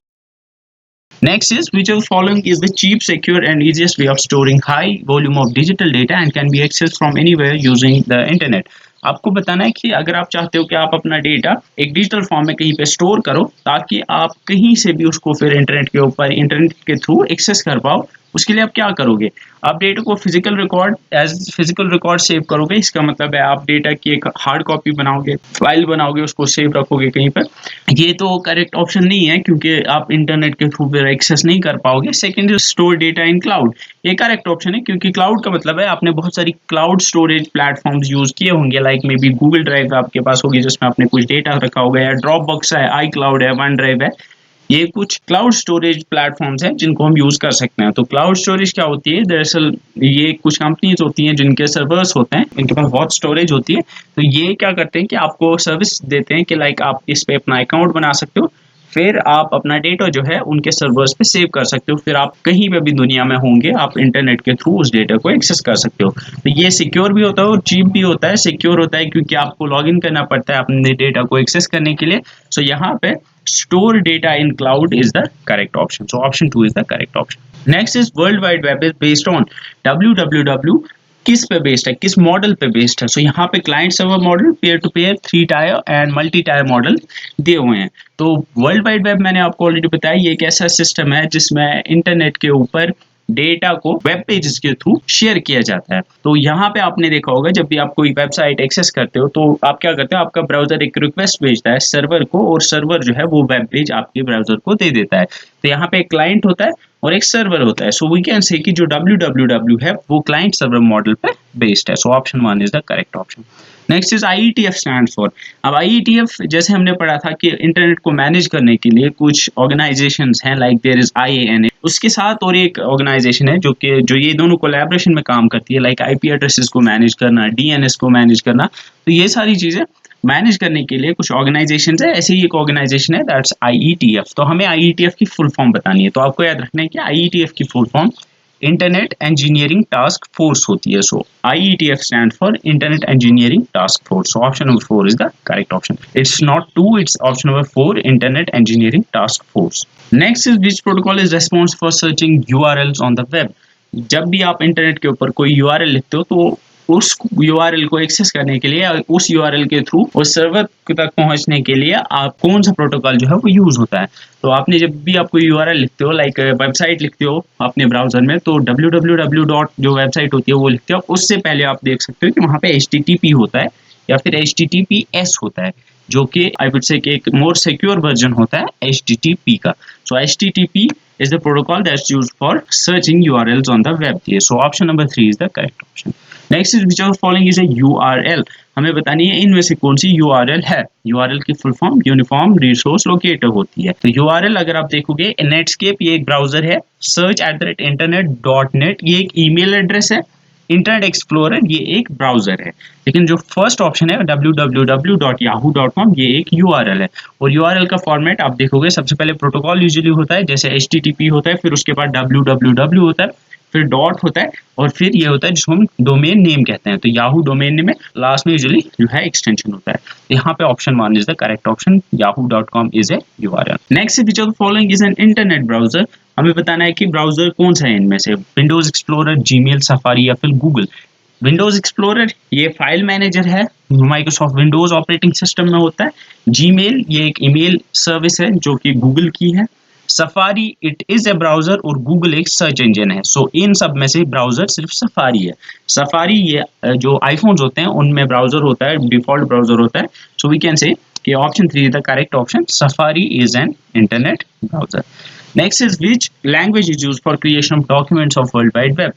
S2: Next is which of the following is the cheap, secure, and easiest way of storing high volume of digital data and can be accessed from anywhere using the internet। आपको बताना है कि अगर आप चाहते हो कि आप अपना डेटा एक डिजिटल फॉर्म में कहीं पे स्टोर करो ताकि आप कहीं से भी उसको फिर इंटरनेट के ऊपर इंटरनेट के थ्रू एक्सेस कर पाओ, उसके लिए आप क्या करोगे? आप डेटा को physical record as physical record save करोगे। इसका मतलब है आप डेटा की एक हार्ड कॉपी बनाओगे, फाइल बनाओगे, उसको सेव रखोगे कहीं पर। ये तो करेक्ट ऑप्शन नहीं है क्योंकि आप इंटरनेट के थ्रू फिर एक्सेस नहीं कर पाओगे। Second is store data in cloud. ये करेक्ट ऑप्शन है क्योंकि क्लाउड का मतलब है आपने बहुत सारी क्लाउड स्टोरेज प्लेटफॉर्म्स यूज किए होंगे, like may be Google drive आपके पास होगी जिसमें आपने कुछ डेटा रखा होगा, या ड्रॉप बॉक्स है, आई क्लाउड है, वन ड्राइव है। ये कुछ क्लाउड स्टोरेज प्लेटफॉर्म्स हैं जिनको हम यूज कर सकते हैं। तो क्लाउड स्टोरेज क्या होती है? दरअसल ये कुछ कंपनीज होती हैं जिनके सर्वर्स होते हैं, इनके पास बहुत स्टोरेज होती है। तो ये क्या करते हैं कि आपको सर्विस देते हैं कि लाइक आप इस पे अपना अकाउंट बना सकते हो, फिर आप अपना डेटा जो है उनके सर्वर्स पे सेव कर सकते हो, फिर आप कहीं पे भी दुनिया में होंगे आप इंटरनेट के थ्रू उस डेटा को एक्सेस कर सकते हो। तो ये सिक्योर भी होता है और चीप भी होता है। सिक्योर होता है क्योंकि आपको लॉग इन करना पड़ता है अपने डेटा को एक्सेस करने के लिए। सो यहाँ पे store data in cloud is the correct option. So option 2 is the correct option. Next is world wide web is based on www। किस पे बेस्ड है, किस मॉडल पे बेस्ड है? सो यहाँ पे client server model, pair to pair, 3 tier and multi tier model दिए हुए हैं। तो वर्ल्ड वाइड वेब मैंने आपको ऑलरेडी बताया, ये एक ऐसा सिस्टम है जिसमें इंटरनेट के ऊपर डेटा को वेब पेजेस के थ्रू शेयर किया जाता है। तो यहाँ पे आपने देखा होगा जब भी आप कोई वेबसाइट एक्सेस करते हो तो आप क्या करते हो, आपका ब्राउजर एक रिक्वेस्ट भेजता है सर्वर को और सर्वर जो है वो वेब पेज आपके ब्राउजर को दे देता है। तो यहाँ पे एक क्लाइंट होता है और एक सर्वर होता है। सो वी कैन से कि जो www है वो क्लाइंट सर्वर मॉडल पे बेस्ड है। So option 1 is the correct option. Next is IETF stand for. अब IETF जैसे हमने पढ़ा था कि इंटरनेट को मैनेज करने के लिए कुछ ऑर्गेनाइजेशंस हैं, लाइक देयर इज IANA, उसके साथ और एक ऑर्गेनाइजेशन है जो ये दोनों कोलैबोरेशन में काम करती है, लाइक IP एड्रेसेस को मैनेज करना, DNS को मैनेज करना। तो ये सारी चीजें मैनेज करने के लिए कुछ ऑर्गेनाइजेशंस है। ऐसे ही एक ऑर्गेनाइजेशन है दैट्स IETF। तो हमें IETF की फुल फॉर्म बतानी है, तो आपको याद रखना है कि IETF की full form internet engineering task force होती है। सो IETF stand for internet engineering task force. So option number 4 is the correct option. It's not 2, it's option number 4, internet engineering task force. Next is which protocol is response for searching URLs on the web. जब भी आप इंटरनेट के ऊपर कोई URL लिखते हो तो उस URL को एक्सेस करने के लिए, उस URL के थ्रू उस सर्वर तक पहुंचने के लिए आप कौन सा प्रोटोकॉल जो है वो यूज होता है। तो आपने जब भी आप कोई URL लिखते हो, लाइक वेबसाइट लिखते हो अपने ब्राउजर में, तो www डॉट जो वेबसाइट होती है वो लिखते हो, उससे पहले आप देख सकते हो कि वहाँ पे HTTP होता है या फिर HTTPS होता है, जो कि आई वुड से एक मोर सिक्योर वर्जन होता है HTTP का। सो HTTP is the protocol that's used for searching URLs on the web। So option number 3 is the correct option। Next is which of the following is a URL। हमें बतानी है इनमें से कौन सी URL है। URL की full form uniform resource locator होती है। तो URL अगर आप देखोगे, नेटस्केप ये एक ब्राउजर है, search@internet.net ये एक ईमेल एड्रेस है, इंटरनेट एक्सप्लोरर ये एक ब्राउजर है। लेकिन जो फर्स्ट ऑप्शन है www.yahoo.com ये एक URL है। और URL का फॉर्मेट आप देखोगे, सबसे पहले प्रोटोकॉल यूजुअली होता है, जैसे HTTP होता है, फिर उसके बाद www होता है, फिर डॉट होता है, और फिर ये होता है जिसको हम डोमेन नेम कहते हैं। तो याहू डोमेन नेम में लास्ट में यूजुअली जो है एक्सटेंशन होता है। यहाँ पे option 1 is the correct option, yahoo.com is a URL। Next which of the following is an internet browser. हमें बताना है कि ब्राउजर कौन सा है इनमें से, विंडोज एक्सप्लोरर, जीमेल, सफारी या फिर गूगल। विंडोज एक्सप्लोरर ये फाइल मैनेजर है, माइक्रोसॉफ्ट विंडोज ऑपरेटिंग सिस्टम में होता है। जीमेल ये एक ईमेल सर्विस है जो कि गूगल की है। Safari it is a browser और गूगल एक सर्च इंजन है। सो इन सब में से ब्राउजर सिर्फ सफारी है। सफारी ये जो आईफोन्स होते हैं उनमें ब्राउजर होता है, डिफॉल्ट ब्राउजर होता है। सो वी कैन से कि option 3 is the correct option, safari is an internet browser. Next is which language is used for creation of documents of world wide web.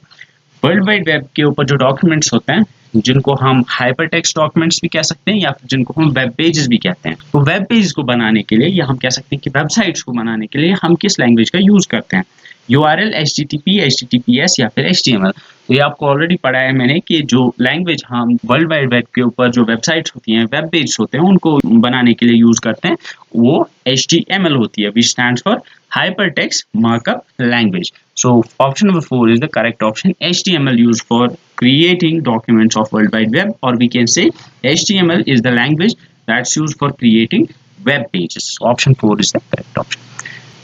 S2: World wide web के ऊपर जो डॉक्यूमेंट्स होते हैं, जिनको हम हाइपरटेक्स्ट डॉक्यूमेंट्स भी कह सकते हैं या फिर जिनको हम वेब पेजेस भी कहते हैं, तो वेब पेजेस को बनाने के लिए या हम कह सकते हैं कि वेबसाइट्स को बनाने के लिए हम किस लैंग्वेज का यूज करते हैं, URL, HTTP, HTTPS या फिर HTML। तो ये आपको ऑलरेडी पढ़ा है मैंने कि जो लैंग्वेज हम वर्ल्ड वाइड वेब के ऊपर जो वेबसाइट्स होती हैं, वेब पेज होते हैं, उनको बनाने के लिए यूज करते हैं, वो HTML होती है, which stands for hypertext markup language. So option number 4 is the correct option. HTML used for creating documents of World Wide Web, or we can say HTML is the language that's used for creating web pages. Option 4 is the correct option.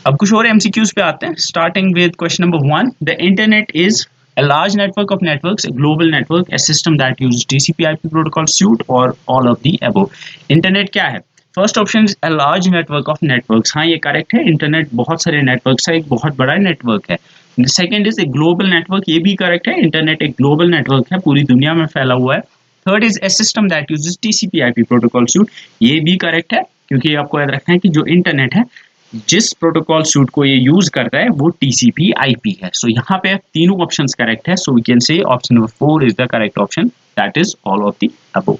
S2: अब कुछ और MCQs पे आते हैं, starting with question number 1. The internet is a large network of networks, a global network, a system that uses TCP/IP protocol suite, or all of the above. Internet क्या है? First option is a large network of networks. हाँ, ये करेक्ट है. इंटरनेट बहुत सारे नेटवर्क्स है, एक बहुत बड़ा नेटवर्क है. Second is a global network. ये भी करेक्ट है. इंटरनेट एक ग्लोबल नेटवर्क है, पूरी दुनिया में फैला हुआ है. Third is a system that uses TCP/IP protocol suit. ये भी करेक्ट है, क्योंकि आपको याद रखना है कि जो इंटरनेट है, जिस प्रोटोकॉल सूट को ये यूज करता है वो TCP/IP है. सो यहाँ पे तीनों ऑप्शंस करेक्ट है. So we can say option number 4 is the correct option. That is all of the above.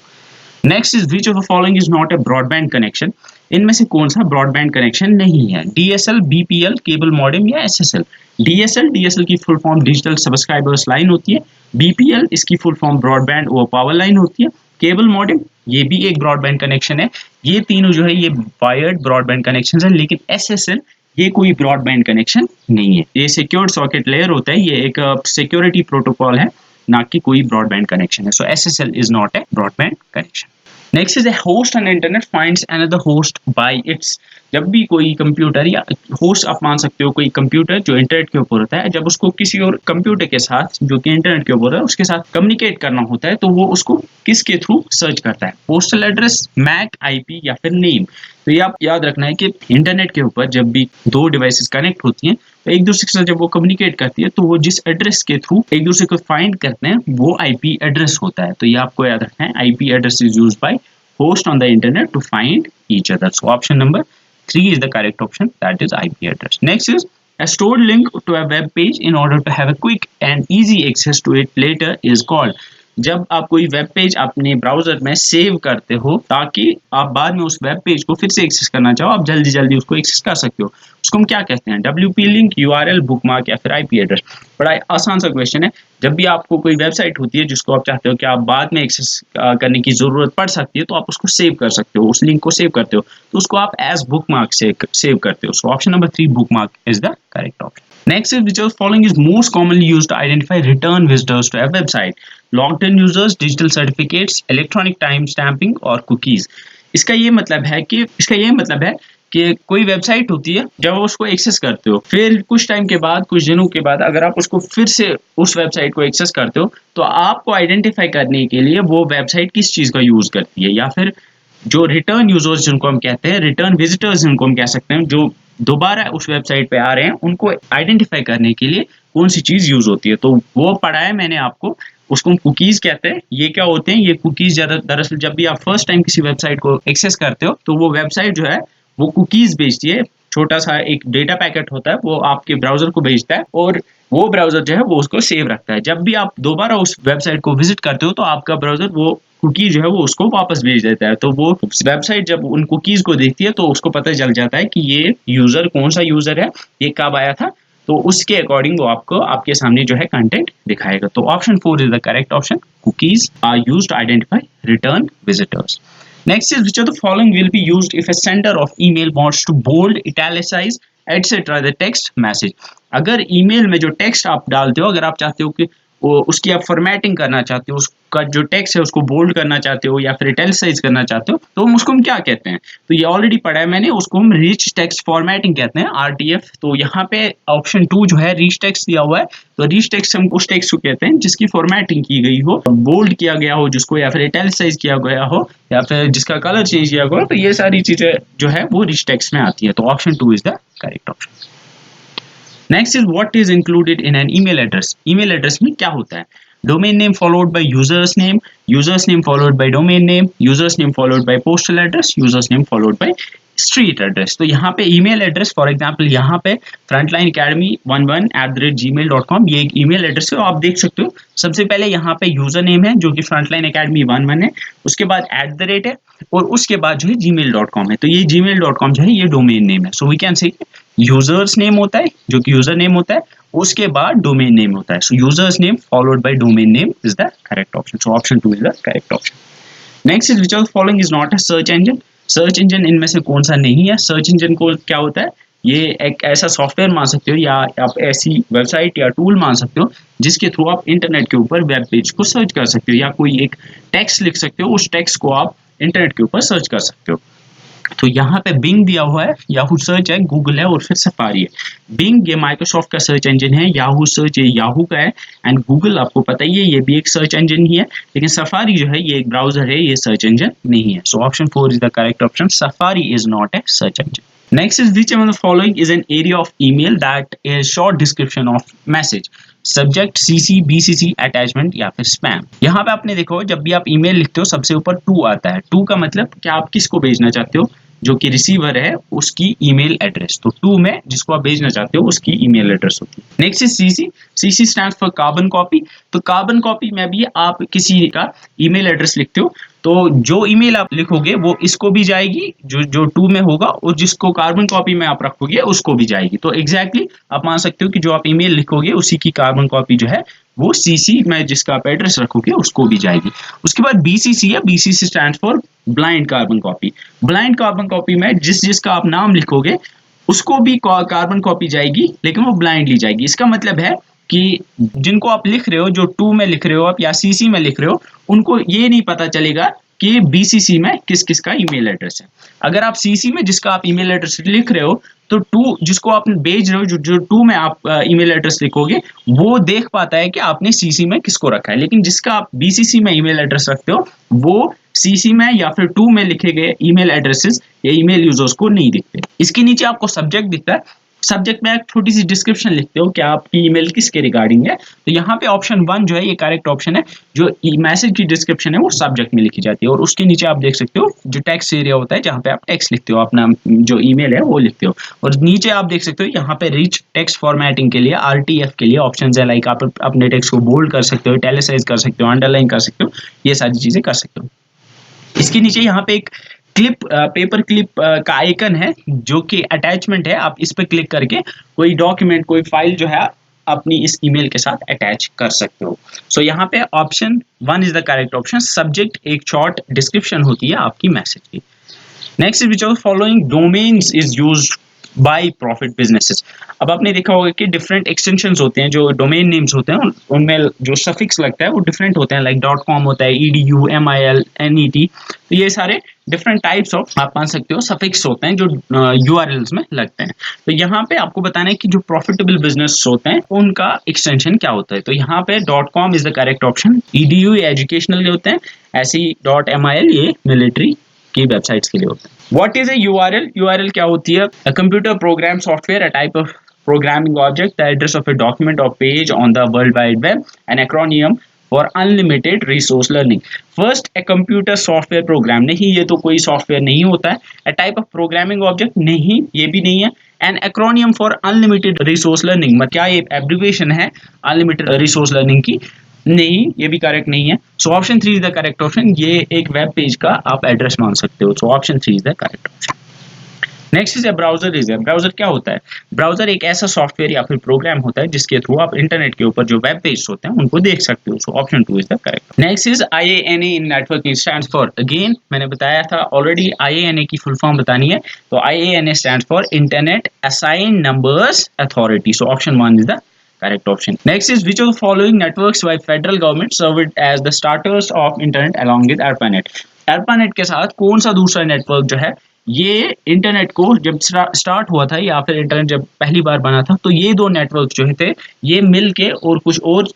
S2: Next is which of the following is not a broadband connection. इनमें से कौन सा ब्रॉडबैंड कनेक्शन नहीं है? DSL, BPL, केबल मॉडेम या SSL. DSL की full form digital subscribers line होती है. BPL इसकी फुल फॉर्म ब्रॉडबैंड और पावर लाइन होती है. केबल मॉडेम ये भी एक ब्रॉडबैंड कनेक्शन है. ये तीनों जो है ये वायर्ड ब्रॉडबैंड कनेक्शन है. लेकिन SSL ये कोई ब्रॉडबैंड कनेक्शन नहीं है. ये सिक्योर्ड सॉकेट लेयर होता है. ये एक सिक्योरिटी प्रोटोकॉल है, ना कि कोई ब्रॉडबैंड कनेक्शन है. सो SSL is not a broadband connection. Next is a host on internet finds another host bye it's. जब भी कोई कंप्यूटर या होस्ट आप मान सकते हो, कोई कंप्यूटर जो इंटरनेट के ऊपर होता है, जब उसको किसी और कंप्यूटर के साथ जो कि इंटरनेट के ऊपर है उसके साथ कम्युनिकेट करना होता है, तो वो उसको किसके थ्रू सर्च करता है? पोस्टल एड्रेस, मैक, IP या फिर नेम. तो ये आप याद रखना है कि इंटरनेट के ऊपर जब भी दो डिवाइसेस कनेक्ट होती हैं, तो एक दूसरे के साथ जब वो कम्युनिकेट करती है, तो वो जिस एड्रेस के थ्रू एक दूसरे को फाइंड करते हैं वो IP एड्रेस होता है. तो ये आपको याद रखना है. IP address is used by host on the internet to find each other. So option number 3 is the correct option. That is IP address. Next is a stored link to a web page in order to have a quick and easy access to it later is called. जब आप कोई वेब पेज अपने ब्राउजर में सेव करते हो ताकि आप बाद में उस वेब पेज को फिर से एक्सेस करना चाहो, आप जल्दी जल्दी उसको एक्सेस कर सकते हो, उसको हम क्या कहते हैं? WP लिंक, URL, बुकमार्क या फिर IP एड्रेस. बड़ा आसान सा क्वेश्चन है. जब भी आपको कोई वेबसाइट होती है जिसको आप चाहते हो कि आप बाद में एक्सेस करने की जरूरत पड़ सकती है, तो आप उसको सेव कर सकते हो, उस लिंक को सेव करते हो, तो उसको आप एज बुकमार्क से सेव करते हो. सो option number 3 bookmark is the correct option. Next is which of the following is most commonly used to identify return visitors to a website? Logged in users, digital certificates, electronic time stamping और cookies. इसका ये मतलब है कि कोई वेबसाइट होती है, जब उसको एक्सेस करते हो, फिर कुछ टाइम के बाद, कुछ दिनों के बाद अगर आप उसको फिर से उस वेबसाइट को एक्सेस करते हो, तो आपको आइडेंटिफाई करने के लिए वो वेबसाइट किस चीज़ का यूज़ करती है, या फिर जो रिटर्न यूजर्स जिनको हम कहते हैं, रिटर्न विजिटर्स जिनको हम कह सकते हैं, जो दोबारा उस वेबसाइट पे आ रहे हैं, उनको आइडेंटिफाई करने के लिए कौन सी चीज़ यूज़ होती है. तो वो पढ़ा है मैंने आपको, उसको हम कुकीज़ कहते हैं. ये क्या होते हैं? ये कुकीज़ दरअसल जब भी आप फर्स्ट टाइम किसी वेबसाइट को एक्सेस करते हो, तो वो वेबसाइट जो है वो कुकीज़ भेजती है. छोटा सा एक डेटा पैकेट होता है, वो आपके ब्राउज़र को भेजता है, और वो ब्राउज़र जो है वो उसको सेव रखता है. जब भी आप दोबारा उस वेबसाइट को विजिट करते हो, तो आपका ब्राउज़र वो कुकी जो है वो उसको वापस भेज देता है. तो वो वेबसाइट जब उन कुकीज़ को देखती है, तो उसको पता चल जाता है कि ये यूज़र कौन सा यूज़र है, ये कब आया था, तो उसके अकॉर्डिंग वो आपको आपके सामने जो है कंटेंट दिखाएगा. तो option 4 is the correct option. Cookies are used to identify return visitors. Next is which of the following will be used if a sender of email wants to bold, italicize, etc. the text message. अगर ईमेल में जो टेक्स्ट आप डालते हो, अगर आप चाहते हो कि उसकी आप फॉर्मेटिंग करना चाहते हो, उसका जो टेक्स्ट है उसको बोल्ड करना चाहते हो या फिर इटैलिसाइज करना चाहते हो, तो हम उसको हम क्या कहते हैं? तो ये ऑलरेडी पढ़ा है मैंने, उसको हम रिच टेक्स्ट फॉर्मेटिंग कहते हैं, RTF. तो यहाँ पे ऑप्शन 2 जो है रिच टेक्स्ट दिया हुआ है, तो रिच टेक्स्ट हम उस टेक्स्ट को कहते हैं जिसकी फॉर्मेटिंग की गई हो, बोल्ड किया गया हो जिसको, या फिर इटैलिसाइज किया गया हो, या फिर जिसका कलर चेंज किया गया हो. तो ये सारी चीजें जो है वो रिच टेक्स्ट में आती है. तो option 2 is the correct option. Next is what is included in an email address. Email address में क्या होता है? Domain name followed bye users name followed by domain name, users name followed bye postal address, users name followed bye street address. तो यहाँ पे ईमेल एड्रेस, फॉर एग्जांपल यहाँ पे frontlineacademy11@gmail.com ये एक ईमेल एड्रेस है. आप देख सकते हो सबसे पहले यहाँ पे यूजर नेम है जो कि frontlineacademy11 है, उसके बाद @ है, और उसके बाद जो है gmail.com है. तो ये gmail.com जो है ये डोमेन नेम है. So we can say users name होता है जो कि यूजर नेम होता है, उसके बाद डोमेन नेम होता है. So users name followed by domain name is the correct option. So option 2 is the correct option. Next is which of the following is not a search engine. Search engine इनमें से कौन सा नहीं है? सर्च इंजन को क्या होता है? ये एक ऐसा सॉफ्टवेयर मान सकते हो या आप ऐसी वेबसाइट या टूल मान सकते हो जिसके थ्रू आप इंटरनेट के ऊपर वेब पेज को सर्च कर सकते हो, या कोई एक टेक्स्ट लिख सकते हो, उस टेक्स्ट को आप इंटरनेट के ऊपर सर्च कर सकते हो। तो यहाँ पे बिंग दिया हुआ है, याहू सर्च है, गूगल है और फिर सफारी है। बिंग ये माइक्रोसॉफ्ट का सर्च इंजन है, याहू सर्च ये याहू का है, एंड गूगल आपको पता ही है ये भी एक सर्च इंजन ही है, लेकिन सफारी जो है ये एक ब्राउजर है, ये सर्च इंजन नहीं है। So option 4 is the correct option, safari is not A search engine. Next is which among the following is an area of email that is short description of message, subject CC, BCC, attachment या फिर स्पैम। यहाँ पे आपने देखो जब भी आप ईमेल लिखते हो सबसे ऊपर टू आता है। टू का मतलब कि आप किसको भेजना चाहते हो, जो कि रिसीवर है उसकी ईमेल एड्रेस। तो टू में जिसको आप भेजना चाहते हो उसकी ईमेल एड्रेस होती है। Next is CC, CC stands for carbon copy. तो कार्बन कॉपी में भी आप किसी का ईमेल एड्रेस लिखते हो, तो जो ईमेल आप लिखोगे वो इसको भी जाएगी, जो जो टू में होगा, और जिसको कार्बन कॉपी में आप रखोगे उसको भी जाएगी। तो एग्जैक्टली आप मान सकते हो कि जो आप ईमेल लिखोगे उसी की कार्बन कॉपी जो है वो सीसी में जिसका आप एड्रेस रखोगे उसको भी जाएगी। उसके बाद बीसीसी है, BCC stand for blind carbon copy. Blind carbon copy में जिसका आप नाम लिखोगे उसको भी कार्बन कॉपी जाएगी, लेकिन वो ब्लाइंडली जाएगी। इसका मतलब है कि जिनको आप लिख रहे हो, जो टू में लिख रहे हो आप या सीसी में लिख रहे हो, उनको ये नहीं पता चलेगा कि बीसीसी में किस किस का ईमेल एड्रेस है। अगर आप सीसी में जिसका आप ईमेल एड्रेस लिख रहे हो, तो टू जिसको आप भेज रहे हो, जो टू में आप ईमेल एड्रेस लिखोगे वो देख पाता है कि आपने सीसी में किसको रखा है, लेकिन जिसका आप बीसीसी में ईमेल एड्रेस रखते हो वो सीसी में या फिर टू में लिखे गए ईमेल एड्रेसेस या ईमेल यूजर्स को नहीं दिखते। इसके नीचे आपको सब्जेक्ट दिखता है, सब्जेक्ट में एक छोटी सी डिस्क्रिप्शन लिखते हो कि आपकी ईमेल किसके रिगार्डिंग है। तो यहाँ पे ऑप्शन 1 जो है ये करेक्ट ऑप्शन है, जो मैसेज की डिस्क्रिप्शन है वो सब्जेक्ट में लिखी जाती है, और उसके नीचे आप देख सकते हो जो टेक्स्ट एरिया होता है जहाँ पे आप टेक्स्ट लिखते हो, अपना जो ईमेल है वो लिखते हो। और नीचे आप देख सकते हो यहाँ पे रिच टेक्स्ट फॉर्मेटिंग के लिए, आरटीएफ के लिए ऑप्शन है, लाइक आप अपने टेक्स्ट को बोल्ड कर सकते हो, इटैलिसाइज कर सकते हो, अंडरलाइन कर सकते हो, ये सारी चीजें कर सकते हो। इसके नीचे यहाँ पे एक क्लिप, पेपर क्लिप का आइकन है जो कि अटैचमेंट है। आप इस पर क्लिक करके कोई डॉक्यूमेंट, कोई फाइल जो है अपनी इस ईमेल के साथ अटैच कर सकते हो। सो यहाँ पे option 1 is the correct option, subject एक शॉर्ट डिस्क्रिप्शन होती है आपकी मैसेज की। Next is which of following domains is used by profit businesses. अब आपने देखा होगा कि डिफरेंट एक्सटेंशंस होते हैं, जो डोमेन नेम्स होते हैं उनमें जो सफिक्स लगता है वो डिफरेंट होते हैं, लाइक .com होता है, edu, mil, net। तो ये सारे डिफरेंट टाइप्स ऑफ आप मान सकते हो सफिक्स होते हैं जो यूआरएल्स में लगते हैं। तो यहाँ पे आपको बताना है कि जो प्रॉफिटेबल बिजनेस होते हैं उनका एक्सटेंशन क्या होता है। तो यहाँ पे .com is the correct option, edu ये एजुकेशनल होते हैं, ऐसे ही .mil ये मिलिट्री की वेबसाइट्स के लिए होता है। What is a URL? URL क्या होती है? A computer program software, a type of programming object, the address of a document or page on the World Wide Web, an acronym for unlimited resource learning. First, a computer software program, नहीं ये तो कोई सॉफ्टवेयर नहीं होता है। A type of programming object, नहीं ये भी नहीं है। An acronym for unlimited resource learning, क्या ये एब्रिविएशन है unlimited resource learning की? नहीं, ये भी करेक्ट नहीं है। So option 3 is the correct option, ये एक वेब पेज का आप एड्रेस मान सकते हो। So option 3 is the correct option. Next is a browser. Is a browser क्या होता है? ब्राउजर एक ऐसा सॉफ्टवेयर या फिर प्रोग्राम होता है जिसके थ्रू आप इंटरनेट के ऊपर जो वेब पेज होते हैं उनको देख सकते हो। सो option 2 is the correct. Next is IANA in networking stands for, again मैंने बताया था ऑलरेडी, IANA की फुल फॉर्म बतानी है। तो IANA stands for internet assign numbers authority. So option 1 is the correct option. Next is which of the following networks by federal government served as the starters of internet along with ARPANET? ARPANET के साथ कौन सा दूसरा नेटवर्क जो है ये इंटरनेट को जब स्टार्ट हुआ था या फिर इंटरनेट जब पहली बार बना था, तो ये दो नेटवर्क जो थे ये मिलके और कुछ और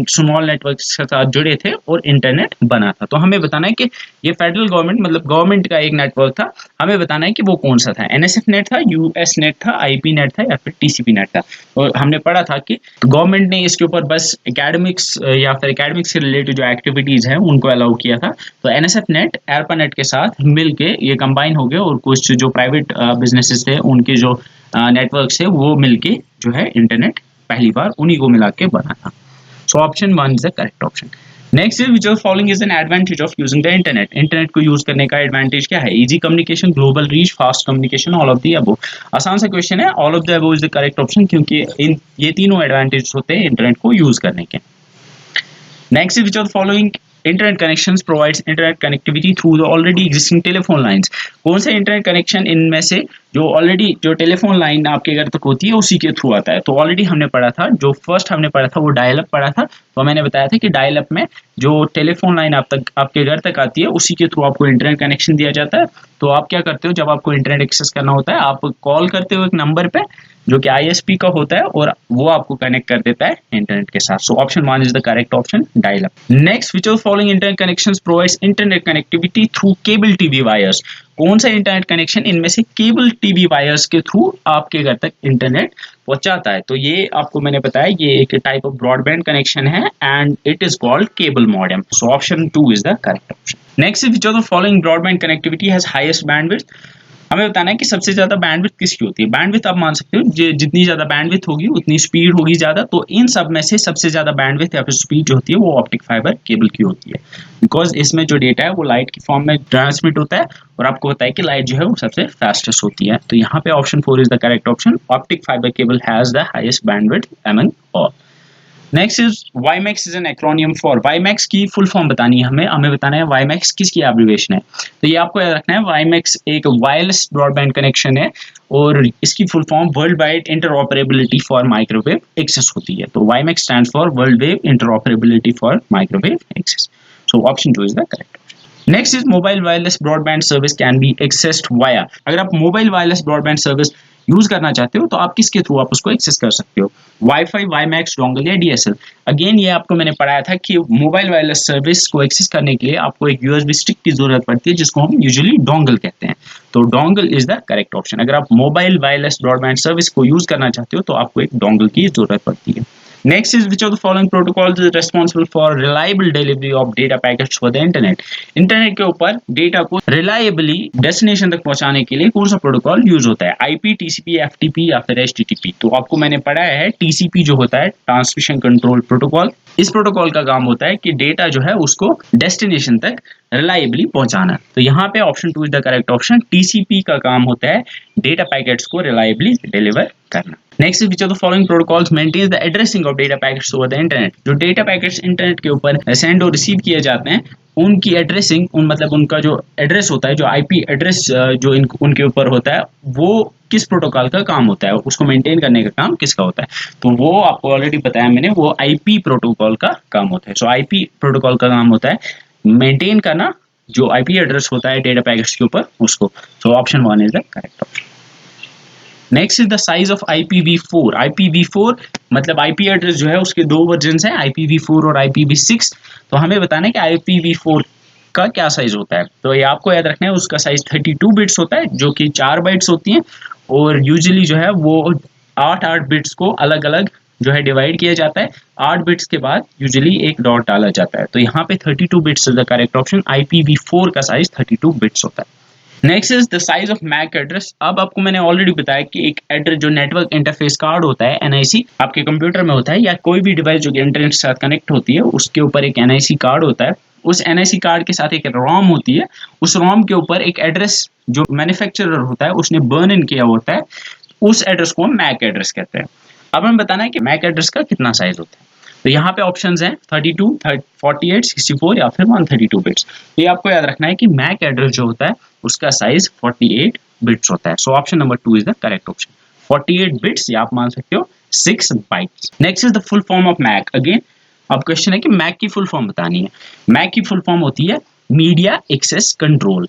S2: स्मॉल नेटवर्क्स के साथ जुड़े थे और इंटरनेट बना था। तो हमें बताना है कि ये फेडरल गवर्नमेंट मतलब गवर्नमेंट का एक नेटवर्क था, हमें बताना है कि वो कौन सा था। NSF नेट था, US नेट था, IP नेट था या फिर TCP नेट था। और हमने पढ़ा था कि गवर्नमेंट ने इसके ऊपर बस एकेडमिक्स या फिर एकेडमिक्स से रिलेटेड जो एक्टिविटीज हैं उनको अलाउ किया था। तो NSF नेट ARPANET के साथ मिलके ये कंबाइन हो गए और कुछ जो प्राइवेट बिजनेसेस थे उनके जो नेटवर्क्स है वो मिलके जो है इंटरनेट पहली बार उन्हीं को मिला के बना था। So option 1 is the correct option. Next is which of following is an advantage of using the internet. Internet को यूज करने का एडवांटेज क्या है? Easy communication, global reach, fast communication, all of the above. आसान सा क्वेश्चन है, all of the above is the correct option, क्योंकि ये तीनों एडवांटेज होते हैं इंटरनेट को यूज करने के। Next is which of the following internet connections provides internet connectivity through the already existing telephone lines? कौन सा इंटरनेट कनेक्शन इनमें से जो ऑलरेडी जो टेलीफोन लाइन आपके घर तक होती है उसी के थ्रू आता है। तो ऑलरेडी हमने पढ़ा था, जो फर्स्ट हमने पढ़ा था वो डायल अप पढ़ा था। तो मैंने बताया था कि डायल अप में जो टेलीफोन लाइन आप तक आपके घर तक आती है उसी के थ्रू आपको इंटरनेट कनेक्शन दिया जाता है। तो आप क्या करते हो, जब आपको इंटरनेट एक्सेस करना होता है आप कॉल करते हो एक नंबर पे जो कि आईएसपी का होता है और वो आपको कनेक्ट कर देता है इंटरनेट के साथ। So option 1 is the correct option, dial up. Next, which of the following internet connections provides internet connectivity through cable TV wires? कौन सा इंटरनेट कनेक्शन इनमें से केबल टीवी वायर्स के थ्रू आपके घर तक इंटरनेट पहुंचाता है? तो ये आपको मैंने बताया ये एक टाइप ऑफ ब्रॉडबैंड कनेक्शन है and it is called cable modem. So option 2 is the correct option. Next, which of the following broadband connectivity has highest bandwidth? हमें बताना है कि सबसे ज्यादा बैंडविड्थ किसकी होती है। बैंडविड्थ आप मान सकते हो जितनी ज्यादा बैंडविड्थ होगी उतनी स्पीड होगी ज्यादा। तो इन सब में से सबसे ज्यादा बैंडविड्थ या फिर स्पीड जो होती है वो ऑप्टिक फाइबर केबल की होती है, बिकॉज इसमें जो डेटा है वो लाइट की फॉर्म में ट्रांसमिट होता है और आपको पता है कि लाइट जो है वो सबसे फास्टेस्ट होती है। तो यहाँ पे option 4 is the correct option, optic fibre cable has the highest bandwidth among all. Next is WiMAX is an acromion for. WiMAX की फुल फॉर्म बतानी है हमें बताना है वाईमैक्स किसकी एब्रिविएशन है। तो ये आपको याद रखना है, वाईमैक्स एक वायरलेस ब्रॉडबैंड कनेक्शन है और इसकी full form world wide interoperability for microwave access होती है। तो WiMAX stands for world wave interoperability for microwave access. So option 2 is the correct. Next is mobile wireless broadband service can be accessed via. अगर आप mobile wireless broadband service use करना चाहते हो तो आप किसके थ्रू आप उसको एक्सेस कर सकते हो, वाईफाई, वाईमैक्स, डोंगल या डीएसएल। अगेन ये आपको मैंने पढ़ाया था कि मोबाइल वायरलेस सर्विस को एक्सेस करने के लिए आपको एक यूएसबी स्टिक की जरूरत पड़ती है जिसको हम यूजुअली डोंगल कहते हैं। तो dongle is the correct option. अगर आप मोबाइल वायरलेस ब्रॉडबैंड सर्विस को यूज करना चाहते हो तो आपको एक डोंगल की जरूरत पड़ती है। Next is which of the following protocols is responsible for reliable delivery of data packets for the internet? Internet के ऊपर डेटा को रिलायबली डेस्टिनेशन तक पहुंचाने के लिए कौन सा प्रोटोकॉल यूज होता है, आईपी, टीसीपी, एफटीपी या फिर एचटीटीपी? तो आपको मैंने पढ़ाया है टीसीपी जो होता है ट्रांसमिशन कंट्रोल प्रोटोकॉल। इस प्रोटोकॉल का काम होता है कि डेटा जो है उसको डेस्टिनेशन तक रिलायबली पहुंचाना। तो यहाँ पे option 2 is the correct option, TCP का काम होता है डेटा पैकेट्स को रिलायबली डिलीवर करना। Next is which of the following protocols maintains the addressing of data packets over the internet? जो डेटा पैकेट्स इंटरनेट के ऊपर सेंड और रिसीव किए जाते हैं उनकी एड्रेसिंग, मतलब उनका जो एड्रेस होता है, जो आईपी एड्रेस जो उनके ऊपर होता है वो किस प्रोटोकॉल का काम होता है, उसको मेंटेन करने का काम किसका होता है? तो वो आपको ऑलरेडी बताया मैंने, वो आईपी प्रोटोकॉल का काम होता है। सो आईपी प्रोटोकॉल का काम होता है मेंटेन करना जो आईपी एड्रेस होता है डेटा पैकेट्स के ऊपर उसको। So option 1 is the correct option. Next is the size of IPv4। IPv4 मतलब आईपी एड्रेस जो है उसके दो वर्जन हैं, IPv4 और IPv6। तो हमें बताना है कि IPv4 का क्या साइज होता है। तो ये आपको याद रखना है, उसका साइज 32 बिट्स होता है जो कि 4 बाइट्स होती हैं और यूजुअली जो है वो 8 बिट्स को अलग अलग जो है डिवाइड किया जाता है। 8 बिट्स के बाद यूजुअली एक डॉट डाला जाता है। तो यहाँ पे 32 bits is the correct option. IPv4 का साइज 32 बिट्स होता है। Next is the size of MAC address. अब आपको मैंने ऑलरेडी बताया कि एक एड्रेस जो नेटवर्क इंटरफेस कार्ड होता है एनआईसी आपके कंप्यूटर में होता है या कोई भी डिवाइस जो कि इंटरनेट के साथ कनेक्ट होती है उसके ऊपर एक एनआईसी कार्ड होता है। उस एनआईसी कार्ड के साथ एक रोम होती है, उस रोम के ऊपर एक एड्रेस जो मैन्युफैक्चरर होता है उसने बर्न इन किया होता है, उस एड्रेस को हम मैक एड्रेस कहते हैं। अब हमें बताना है कि मैक एड्रेस का कितना साइज होता है। तो यहाँ पे ऑप्शंस हैं 32, 48, 64 या फिर 132 बिट्स। तो ये आपको याद रखना है कि मैक एड्रेस जो होता है उसका साइज 48 बिट्स होता है। So option number 2 is the correct option. 48 bits या आप मान सकते हो 6 bytes. Next is the full form of MAC. Again अब क्वेश्चन है कि मैक की फुल फॉर्म बतानी है। मैक की फुल फॉर्म होती है media access control.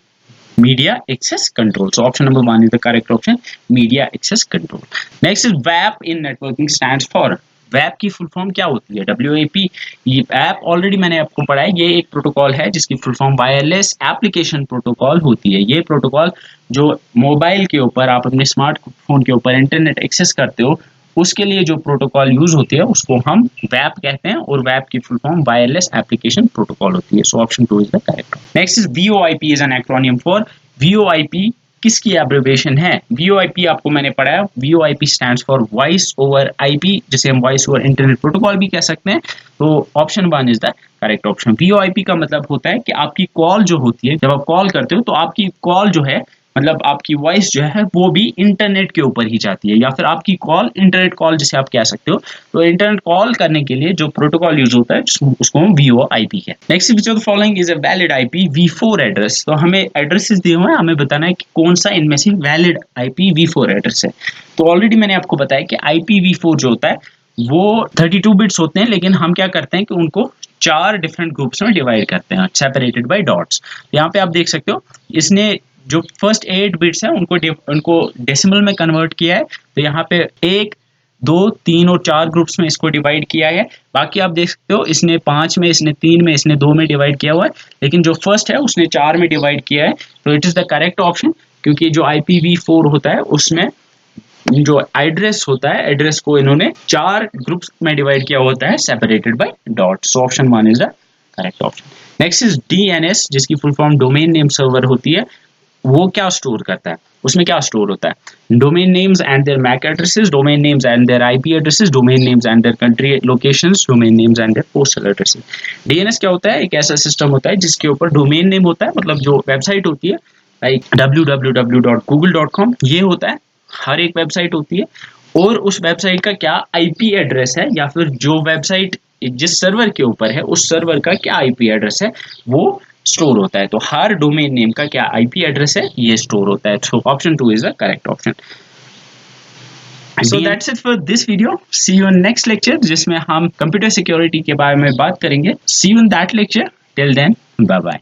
S2: Media access control. So option number 1 is the correct option, media access control. Next is वैप इन नेटवर्किंग स्टैंड्स फॉर। वैप की फुल फॉर्म क्या होती है? WAP। ये ऐप ऑलरेडी मैंने आपको पढ़ा है, ये एक प्रोटोकॉल है जिसकी full form wireless application protocol होती है। ये प्रोटोकॉल जो मोबाइल के ऊपर आप अपने स्मार्टफोन के ऊपर इंटरनेट एक्सेस करते हो उसके लिए जो प्रोटोकॉल यूज होती है उसको हम वैप कहते हैं और वैप की full form wireless application protocol होती है। So option 2 is the correct. Next is VoIP is an acromion for. VoIP किसकी एब्रिविएशन है? VoIP आपको मैंने पढ़ा है, VoIP stands for voice over IP, जिसे हम वॉइस ओवर इंटरनेट प्रोटोकॉल भी कह सकते हैं। तो option 1 is the correct option. VoIP का मतलब होता है कि आपकी कॉल जो होती है, जब आप कॉल करते हो तो आपकी कॉल जो है मतलब आपकी वॉइस जो है वो भी इंटरनेट के ऊपर ही जाती है, या फिर आपकी कॉल इंटरनेट कॉल जिसे आप कह सकते हो। तो इंटरनेट कॉल करने के लिए जो प्रोटोकॉल यूज होता है उसको हम वीओआईपी कहते हैं। Next, which of the following is a valid IP वी4 एड्रेस। तो हमें एड्रेसेस दिए हुए हैं, हमें बताना है कि कौन सा इनमें से वैलिड आईपी वी4 एड्रेस है। तो ऑलरेडी मैंने आपको बताया कि आईपी वी4 जो होता है वो 32 बिट्स होते हैं, लेकिन हम क्या करते हैं कि उनको 4 डिफरेंट ग्रुप्स में डिवाइड करते हैं, सेपरेटेड बाय डॉट्स। यहाँ पे आप देख सकते हो, इसने जो फर्स्ट 8 बिट्स हैं उनको डेसिमल में कन्वर्ट किया है। तो यहाँ पे 1, 2, 3 और 4 ग्रुप्स में इसको डिवाइड किया है। बाकी आप देख सकते हो, इसने 5 में, इसने 3 में, इसने 2 में डिवाइड किया हुआ है, लेकिन जो फर्स्ट है उसने 4 में डिवाइड किया है। तो it is the correct option, क्योंकि जो IPv4 होता है उसमें जो एड्रेस होता है, एड्रेस को इन्होंने 4 ग्रुप्स में डिवाइड किया होता है, separated by dot. So option 1 is the correct option. Next is DNS, जिसकी full form domain name server होती है। वो क्या स्टोर करता है, उसमें क्या स्टोर होता है? Domain names and their MAC addresses, domain names and their IP addresses, domain names and their country locations, domain names and their postal addresses. DNS क्या होता है? एक ऐसा सिस्टम होता है जिसके ऊपर डोमेन नेम होता है, मतलब जो वेबसाइट होती है लाइक www.google.com, ये होता है, हर एक वेबसाइट होती है। और उस वेबसाइट का क्या IP एड्रेस है, या फिर जो वेबसाइट जिस सर्वर के ऊपर है उस सर्वर का क्या IP एड्रेस है, वो स्टोर होता है। तो हर डोमेन नेम का क्या IP एड्रेस है, ये स्टोर होता है। So option 2 is the correct option. So that's it for this video. See you in next lecture, जिसमें हम कंप्यूटर सिक्योरिटी के बारे में बात करेंगे। See you in that lecture. Till then, bye bye.